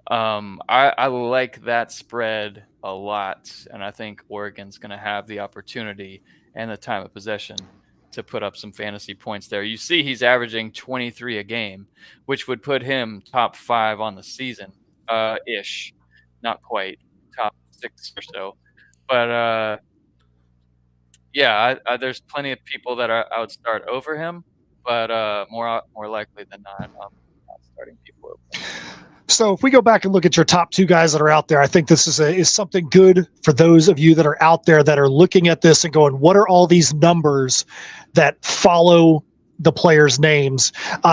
I like that spread a lot. And I think Oregon's going to have the opportunity and the time of possession to put up some fantasy points there. You see he's averaging 23 a game, which would put him top 5 on the season, ish. Not quite, top 6 or so. But, there's plenty of people that I would start over him, but more likely than not, I'm not starting people over him. So if we go back and look at your top 2 guys that are out there, I think this is something good for those of you that are out there that are looking at this and going, what are all these numbers that follow the players' names?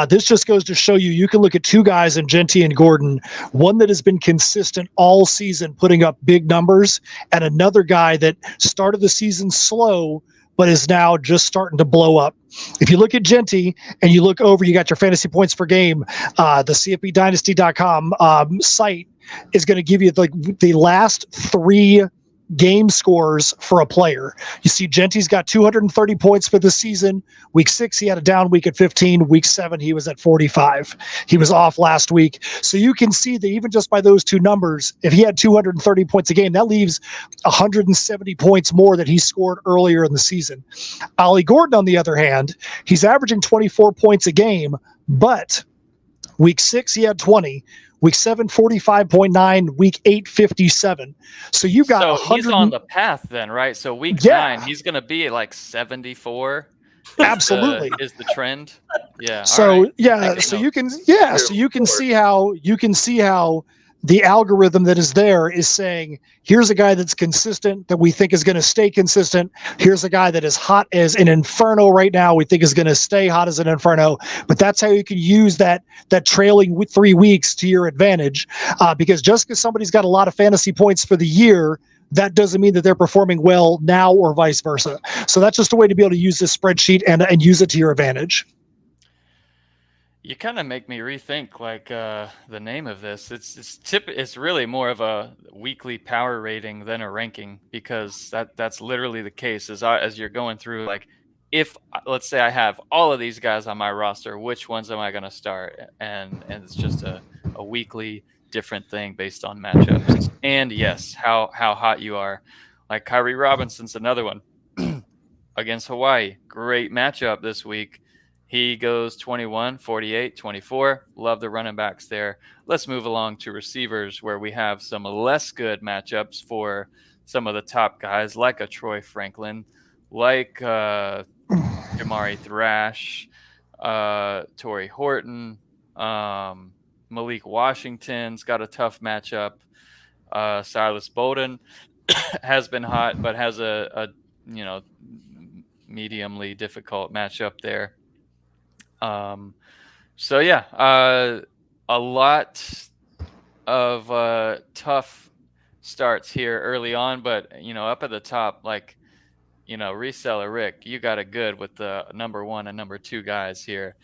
This just goes to show you can look at 2 guys in Genty and Gordon, one that has been consistent all season putting up big numbers, and another guy that started the season slow but is now just starting to blow up. If you look at Genty and you look over, you got your fantasy points per game. The CFBDynasty.com site is going to give you the last 3 game scores for a player. You see Genty's got 230 points for the season. Week 6, he had a down week at 15. Week 7, he was at 45. He was off last week. So you can see that even just by those 2 numbers, if he had 230 points a game, that leaves 170 points more that he scored earlier in the season. Ollie Gordon, on the other hand, he's averaging 24 points a game, but week 6, he had 20. Week 7, 45.9. Week 8, 57. So you got 100. He's on the path then, right? So week 9, he's going to be at like 74. Absolutely, is the trend. Yeah. So right. so you can see how the algorithm that is there is saying, here's a guy that's consistent that we think is going to stay consistent. Here's a guy that is hot as an inferno right now. We think is going to stay hot as an inferno. But that's how you can use that trailing 3 weeks to your advantage. Because just because somebody's got a lot of fantasy points for the year, that doesn't mean that they're performing well now or vice versa. So that's just a way to be able to use this spreadsheet and use it to your advantage. You kind of make me rethink the name of this. It's really more of a weekly power rating than a ranking, because that's literally the case as you're going through, like, if let's say I have all of these guys on my roster, which ones am I going to start? And it's just a weekly different thing based on matchups. And yes, how hot you are. Like Kyrie Robinson's another one against Hawaii. Great matchup this week. He goes 21, 48, 24. Love the running backs there. Let's move along to receivers, where we have some less good matchups for some of the top guys, like a Troy Franklin, like Jamari Thrash, Torrey Horton, Malik Washington's got a tough matchup. Silas Bowden has been hot, but has a mediumly difficult matchup there. So yeah, a lot of tough starts here early on, but up at the top, like, reseller Rick, you got it good with the number 1 and number 2 guys here.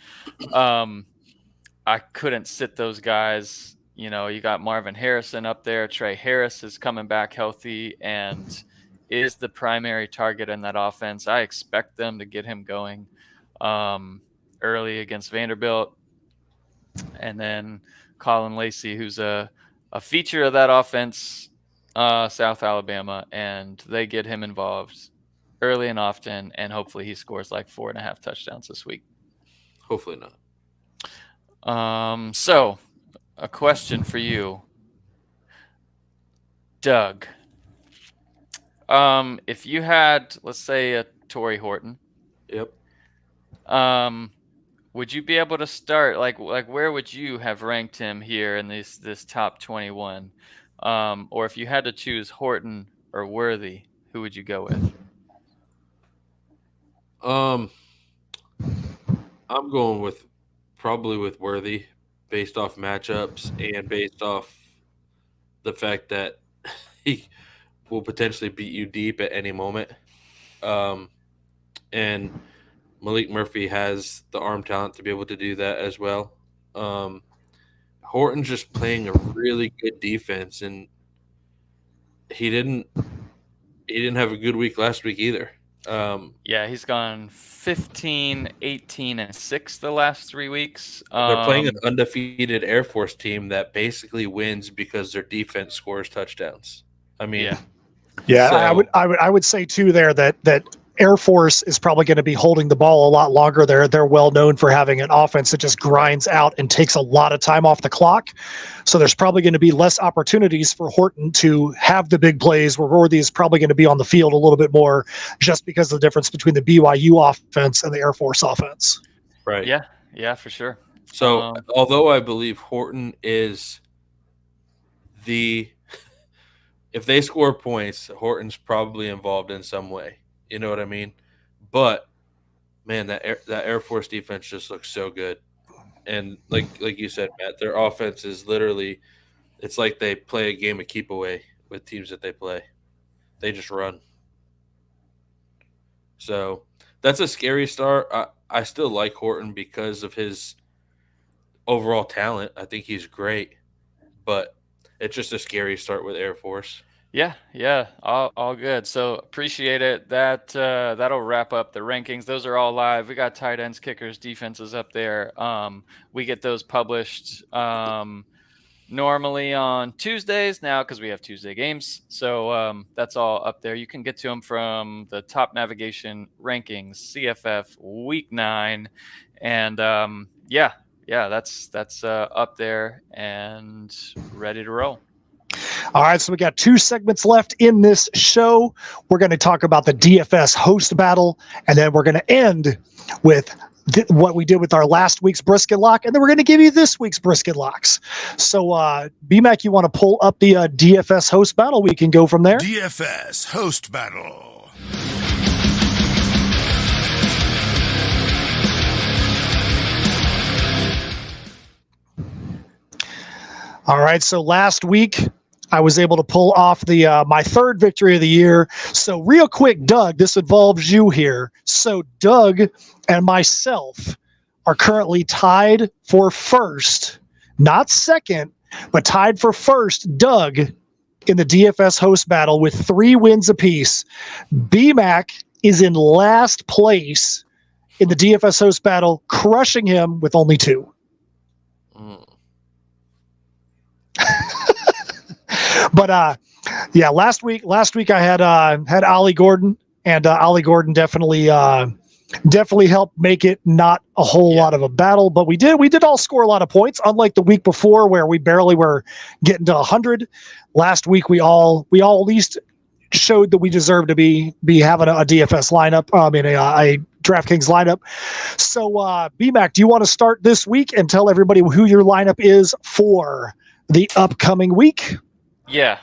I couldn't sit those guys. You got Marvin Harrison up there. Trey Harris is coming back healthy and is the primary target in that offense. I expect them to get him going early against Vanderbilt. And then Colin Lacey, who's a feature of that offense, South Alabama, and they get him involved early and often, and hopefully he scores like 4.5 touchdowns this week. Hopefully not. So a question for you, Doug. If you had, let's say, a Torrey Horton. Yep. Would you be able to start, like where would you have ranked him here in this top 21? Or if you had to choose Horton or Worthy, who would you go with? I'm going probably with Worthy, based off matchups and based off the fact that he will potentially beat you deep at any moment. And Malik Murphy has the arm talent to be able to do that as well. Horton's just playing a really good defense, and he didn't have a good week last week either. Yeah, he's gone 15, 18, and 6 the last 3 weeks. They're playing an undefeated Air Force team that basically wins because their defense scores touchdowns. I mean, yeah. So, I would say too there that Air Force is probably going to be holding the ball a lot longer. They're well known for having an offense that just grinds out and takes a lot of time off the clock. So there's probably going to be less opportunities for Horton to have the big plays, where Worthy is probably going to be on the field a little bit more, just because of the difference between the BYU offense and the Air Force offense. right. Yeah, for sure. So although I believe Horton is if they score points, Horton's probably involved in some way. You know what I mean? But man, that Air Force defense just looks so good. And like you said, Matt, their offense is literally, it's like they play a game of keep away with teams that they play. They just run. So that's a scary start. I still like Horton because of his overall talent. I think he's great, but it's just a scary start with Air Force. Yeah, all good. So appreciate it. That'll wrap up the rankings. Those are all live. We got tight ends, kickers, defenses up there. We get those published normally on Tuesdays now, because we have Tuesday games. So that's all up there. You can get to them from the Top Navigation Rankings, CFF Week 9, and that's up there and ready to roll. All right, so we got 2 segments left in this show. We're going to talk about the DFS host battle, and then we're going to end with what we did with our last week's brisket lock, and then we're going to give you this week's brisket locks. So, BMAC, you want to pull up the DFS host battle? We can go from there. DFS host battle. All right. So last week, I was able to pull off the my third victory of the year. So real quick, Doug, this involves you here. So Doug and myself are currently tied for first, not second, but tied for first, Doug, in the DFS host battle with 3 wins apiece. BMAC is in last place in the DFS host battle, crushing him with only 2. But yeah, last week I had Ollie Gordon, and Ollie Gordon definitely helped make it not a whole lot of a battle. But we did all score a lot of points, unlike the week before where we barely were getting to 100. Last week we all at least showed that we deserve to be having a DFS lineup. A DraftKings lineup. So BMAC, do you want to start this week and tell everybody who your lineup is for the upcoming week? Yeah.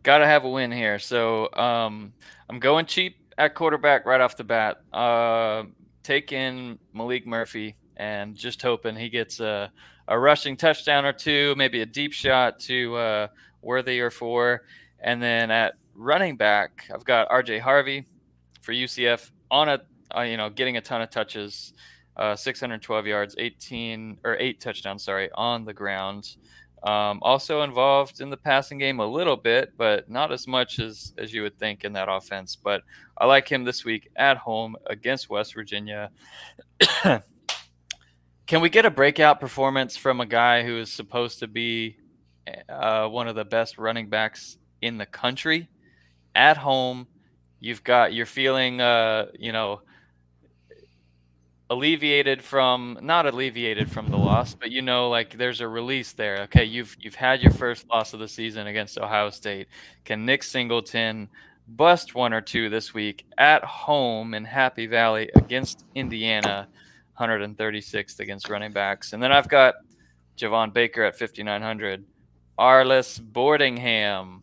Gotta have a win here. So I'm going cheap at quarterback right off the bat. Taking Malik Murphy and just hoping he gets a rushing touchdown or 2, maybe a deep shot to Worthy or 4. And then at running back, I've got RJ Harvey for UCF on getting a ton of touches, 612 yards, 8 touchdowns, on the ground. Also involved in the passing game a little bit, but not as much as you would think in that offense. But I like him this week at home against West Virginia. Can we get a breakout performance from a guy who is supposed to be one of the best running backs in the country at home? You're feeling, not alleviated from the loss, but there's a release there. Okay, you've had your first loss of the season against Ohio State. Can Nick Singleton bust 1 or 2 this week at home in Happy Valley against Indiana, 136th against running backs? And then I've got Javon Baker at 5,900, Arliss Boardingham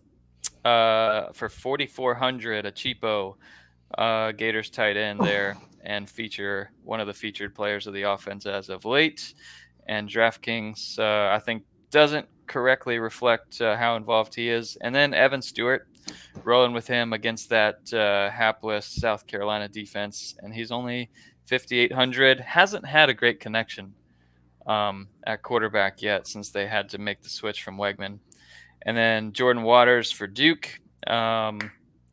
for 4,400, a cheapo Gators tight end there, and one of the featured players of the offense as of late. And DraftKings, I think, doesn't correctly reflect how involved he is. And then Evan Stewart, rolling with him against that hapless South Carolina defense. And he's only 5,800. Hasn't had a great connection at quarterback yet since they had to make the switch from Wegman. And then Jordan Waters for Duke.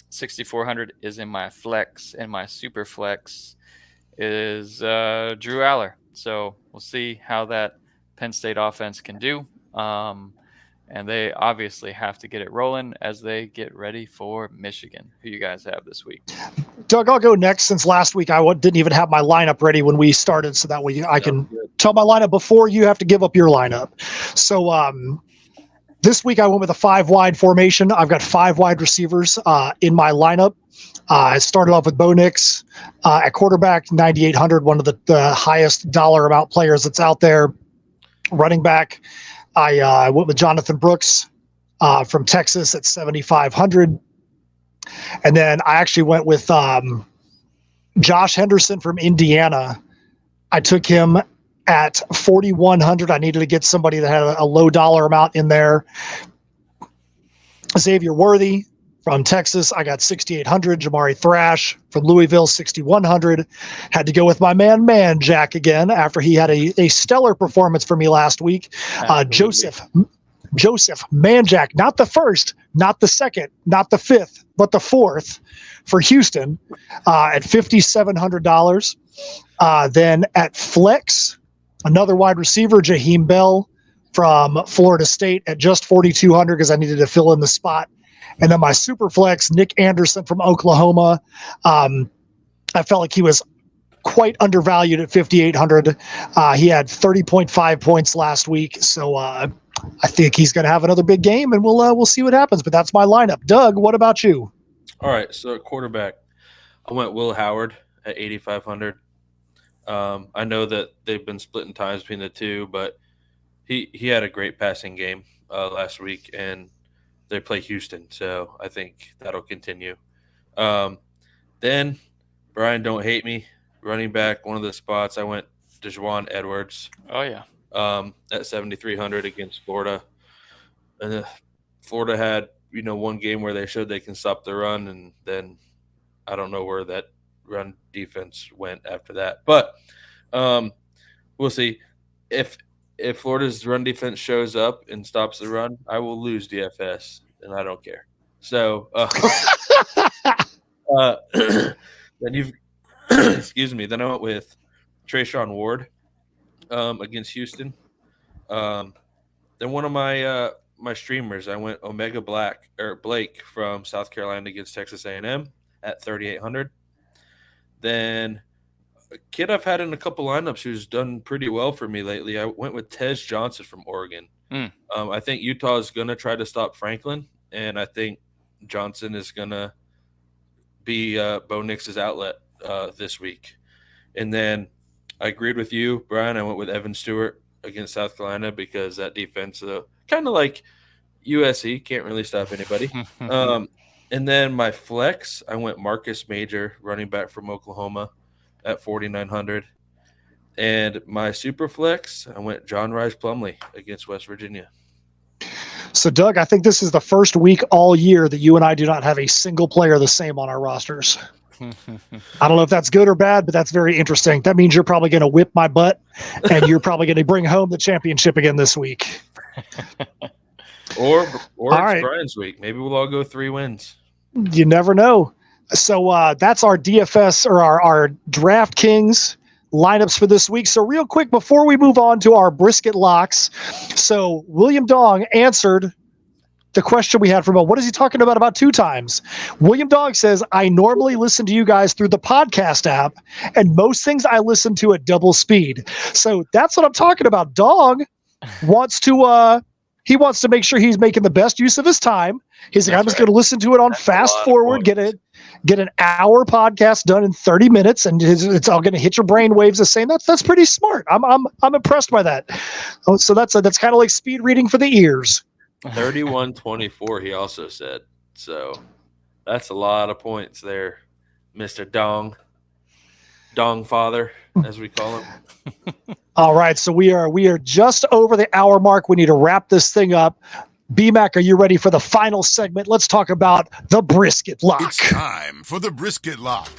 6,400 is in my flex, and my super flex is Drew Aller. So we'll see how that Penn State offense can do. And they obviously have to get it rolling as they get ready for Michigan. Who you guys have this week? Doug, I'll go next since last week I didn't even have my lineup ready when we started, so that way I can tell my lineup before you have to give up your lineup. So this week I went with a 5-wide formation. I've got 5 wide receivers in my lineup. I started off with Bo Nix at quarterback, 9,800, one of the highest dollar amount players that's out there. Running back, I went with Jonathan Brooks from Texas at 7,500. And then I actually went with Josh Henderson from Indiana. I took him at 4,100. I needed to get somebody that had a low dollar amount in there. Xavier Worthy from Texas, I got 6,800. Jamari Thrash from Louisville, 6,100. Had to go with my man Jack again after he had a stellar performance for me last week. Joseph Manjack, not the first, not the second, not the fifth, but the fourth for Houston at $5,700. Then at flex, another wide receiver, Jaheim Bell from Florida State at just 4,200 because I needed to fill in the spot. And then my super flex, Nick Anderson from Oklahoma. I felt like he was quite undervalued at 5,800. He had 30.5 points last week. So I think he's going to have another big game, and we'll see what happens. But that's my lineup. Doug, what about you? All right, so at quarterback, I went Will Howard at 8,500. I know that they've been splitting times between the two, but he had a great passing game last week, and they play Houston, so I think that'll continue. Um, then Brian, don't hate me. Running back, one of the spots I went DeJuan Edwards Oh yeah. at 7,300 against Florida, and Florida had one game where they showed they can stop the run, and then I don't know where that run defense went after that, but we'll see if Florida's run defense shows up and stops the run. I will lose DFS, and I don't care. So then you've excuse me. Then I went with Trayshawn Ward against Houston. Then one of my streamers, I went Omega Blake from South Carolina against Texas A&M at 3,800. Then a kid I've had in a couple lineups who's done pretty well for me lately, I went with Tez Johnson from Oregon. I think Utah is going to try to stop Franklin, and I think Johnson is going to be Bo Nix's outlet this week. And then I agreed with you, Brian. I went with Evan Stewart against South Carolina because that defense, kind of like USC, can't really stop anybody. And then my flex, I went Marcus Major, running back from Oklahoma, at 4,900. And my super flex, I went John Rice Plumlee against West Virginia. So, Doug, I think this is the first week all year that you and I do not have a single player the same on our rosters. I don't know if that's good or bad, but that's very interesting. That means you're probably going to whip my butt, and you're probably going to bring home the championship again this week. Or it's right. Brian's week. Maybe we'll all go 3 wins. You never know. So that's our DFS or our DraftKings lineups for this week. So real quick, before we move on to our brisket locks, so William Dong answered the question we had from what is he talking about 2 times? William Dong says, I normally listen to you guys through the podcast app, and most things I listen to at double speed. So that's what I'm talking about. Dong wants to he wants to make sure he's making the best use of his time. He's like, I'm just going to listen to it on fast forward, get an hour podcast done in 30 minutes, and it's all going to hit your brain waves the same. That's pretty smart. I'm impressed by that. Oh, so that's kind of like speed reading for the ears. 31-24, he also said. So that's a lot of points there, Mr. Dong Father, as we call him. All right, so we are just over the hour mark. We need to wrap this thing up. B-Mac, are you ready for the final segment? Let's talk about the brisket lock. It's time for the brisket lock.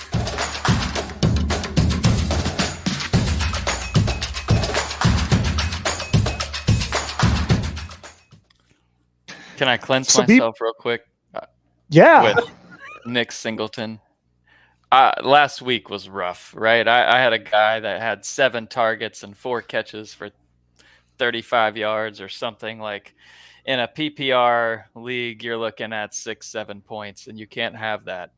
Can I cleanse myself real quick? Yeah. With Nick Singleton. Last week was rough, right? I had a guy that had 7 targets and 4 catches for 35 yards or something. Like in a PPR league, you're looking at 6-7 points, and you can't have that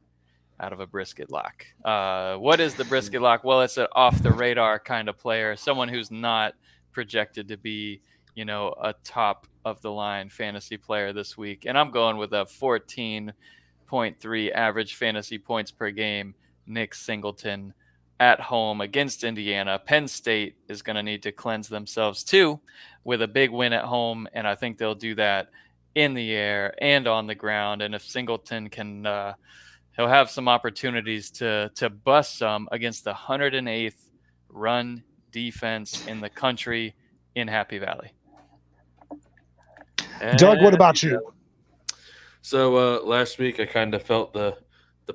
out of a brisket lock. What is the brisket lock? Well, it's an off the radar kind of player, someone who's not projected to be, a top of the line fantasy player this week. And I'm going with a 14.3 average fantasy points per game, Nick Singleton at home against Indiana. Penn State is going to need to cleanse themselves too with a big win at home, and I think they'll do that in the air and on the ground. And if Singleton can, he'll have some opportunities to bust some against the 108th run defense in the country in Happy Valley. Doug, what about you? So last week I kind of felt the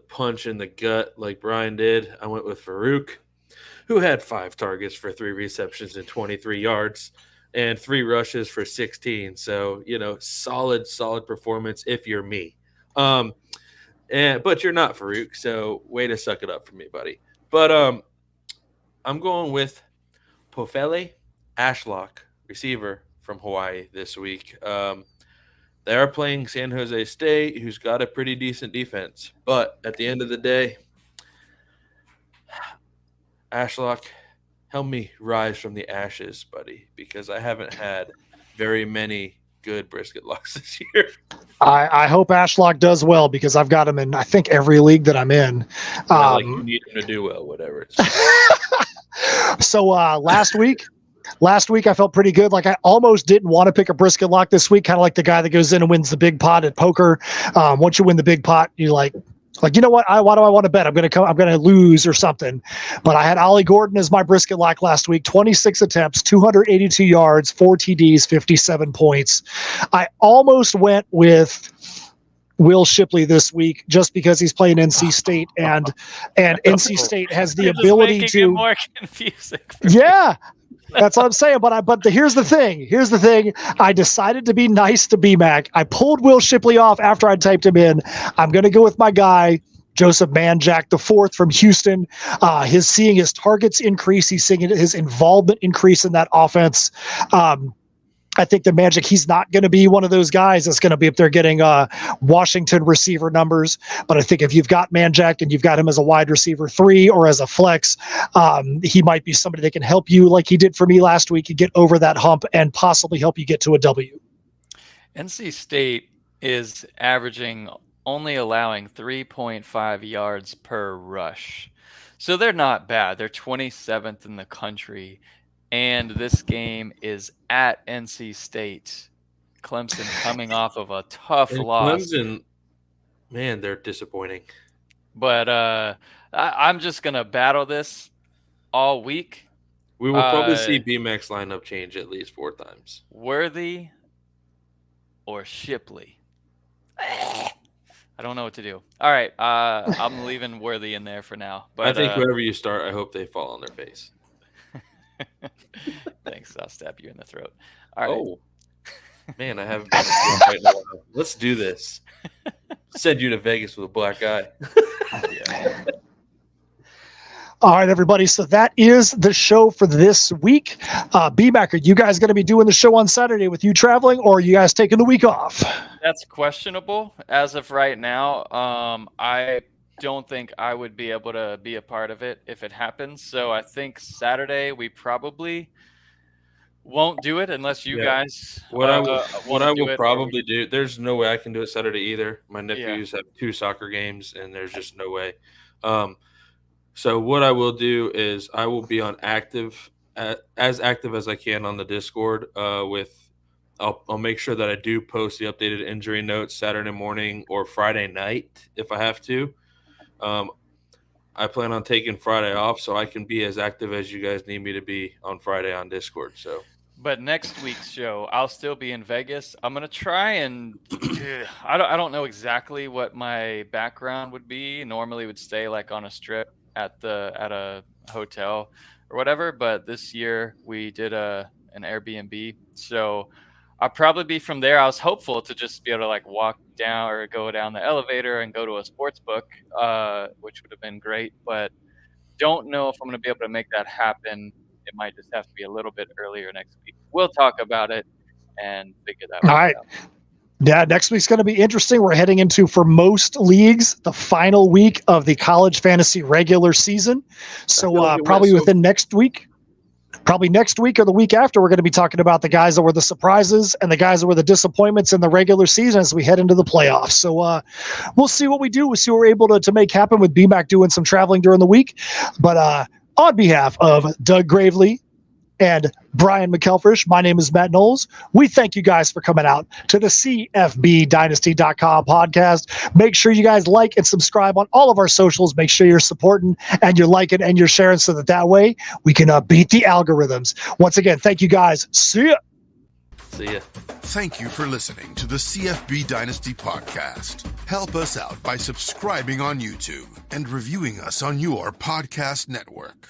punch in the gut like Brian did. I went with Farouk, who had 5 targets for 3 receptions and 23 yards and 3 rushes for 16. So, solid performance if you're me. But you're not Farouk, so way to suck it up for me, buddy. But I'm going with Pofele Ashlock, receiver from Hawaii this week. They are playing San Jose State, who's got a pretty decent defense. But at the end of the day, Ashlock, help me rise from the ashes, buddy, because I haven't had very many good brisket locks this year. I hope Ashlock does well because I've got him in, I think, every league that I'm in. You need him to do well, whatever. So last week I felt pretty good. Like I almost didn't want to pick a brisket lock this week, kind of like the guy that goes in and wins the big pot at poker. Once you win the big pot, you're like, you know what? Why do I want to bet? I'm going to lose or something. But I had Ollie Gordon as my brisket lock last week. 26 attempts, 282 yards, 4 TDs, 57 points. I almost went with Will Shipley this week just because he's playing NC State and NC State has the ability to it more confusing. Yeah. That's what I'm saying. But here's the thing. I decided to be nice to BMAC. I pulled Will Shipley off after I typed him in. I'm going to go with my guy, Joseph Manjack IV from Houston. His seeing his targets increase. He's seeing his involvement increase in that offense. I think the Magic, he's not going to be one of those guys that's going to be up there getting Washington receiver numbers. But I think if you've got Manjack and you've got him as a wide receiver 3 or as a flex, he might be somebody that can help you like he did for me last week and get over that hump and possibly help you get to a W. NC State is averaging only allowing 3.5 yards per rush. So they're not bad. They're 27th in the country. And this game is at NC State. Clemson coming off of a tough loss. Clemson, man, they're disappointing. But I'm just going to battle this all week. We will probably see BMAX lineup change at least 4 times. Worthy or Shipley? I don't know what to do. All right, I'm leaving Worthy in there for now. But I think whoever you start, I hope they fall on their face. Thanks. I'll stab you in the throat. All right. Oh, man, I haven't been right now. Let's do this. Send you to Vegas with a black eye. Yeah. All right, everybody. So that is the show for this week. BMAC, are you guys going to be doing the show on Saturday with you traveling, or are you guys taking the week off? That's questionable as of right now. I don't think I would be able to be a part of it if it happens. So I think Saturday we probably won't do it unless you guys. What I will probably do. There's no way I can do it Saturday either. My nephews have 2 soccer games, and there's just no way. So what I will do is I will be on as active as I can on the Discord. I'll make sure that I do post the updated injury notes Saturday morning or Friday night if I have to. I plan on taking Friday off so I can be as active as you guys need me to be on Friday on Discord. So, but next week's show, I'll still be in Vegas. I'm gonna try and I don't know exactly what my background would be. Normally, would stay like on a strip at a hotel or whatever. But this year we did an Airbnb, so I'll probably be from there. I was hopeful to just be able to like walk down or go down the elevator and go to a sports book, which would have been great, but don't know if I'm going to be able to make that happen. It might just have to be a little bit earlier next week. We'll talk about it and figure that out. All right. Yeah, next week's going to be interesting. We're heading into, for most leagues, the final week of the college fantasy regular season. So probably within next week. Probably next week or the week after, we're going to be talking about the guys that were the surprises and the guys that were the disappointments in the regular season as we head into the playoffs. So we'll see what we do. We'll see what we're able to make happen with BMAC doing some traveling during the week. But on behalf of Doug Gravely and Brian McElfresh, my name is Matt Knowles. We thank you guys for coming out to the CFBDynasty.com podcast. Make sure you guys like and subscribe on all of our socials. Make sure you're supporting and you're liking and you're sharing so that way we can beat the algorithms. Once again, thank you guys. See ya. See ya. Thank you for listening to the CFB Dynasty podcast. Help us out by subscribing on YouTube and reviewing us on your podcast network.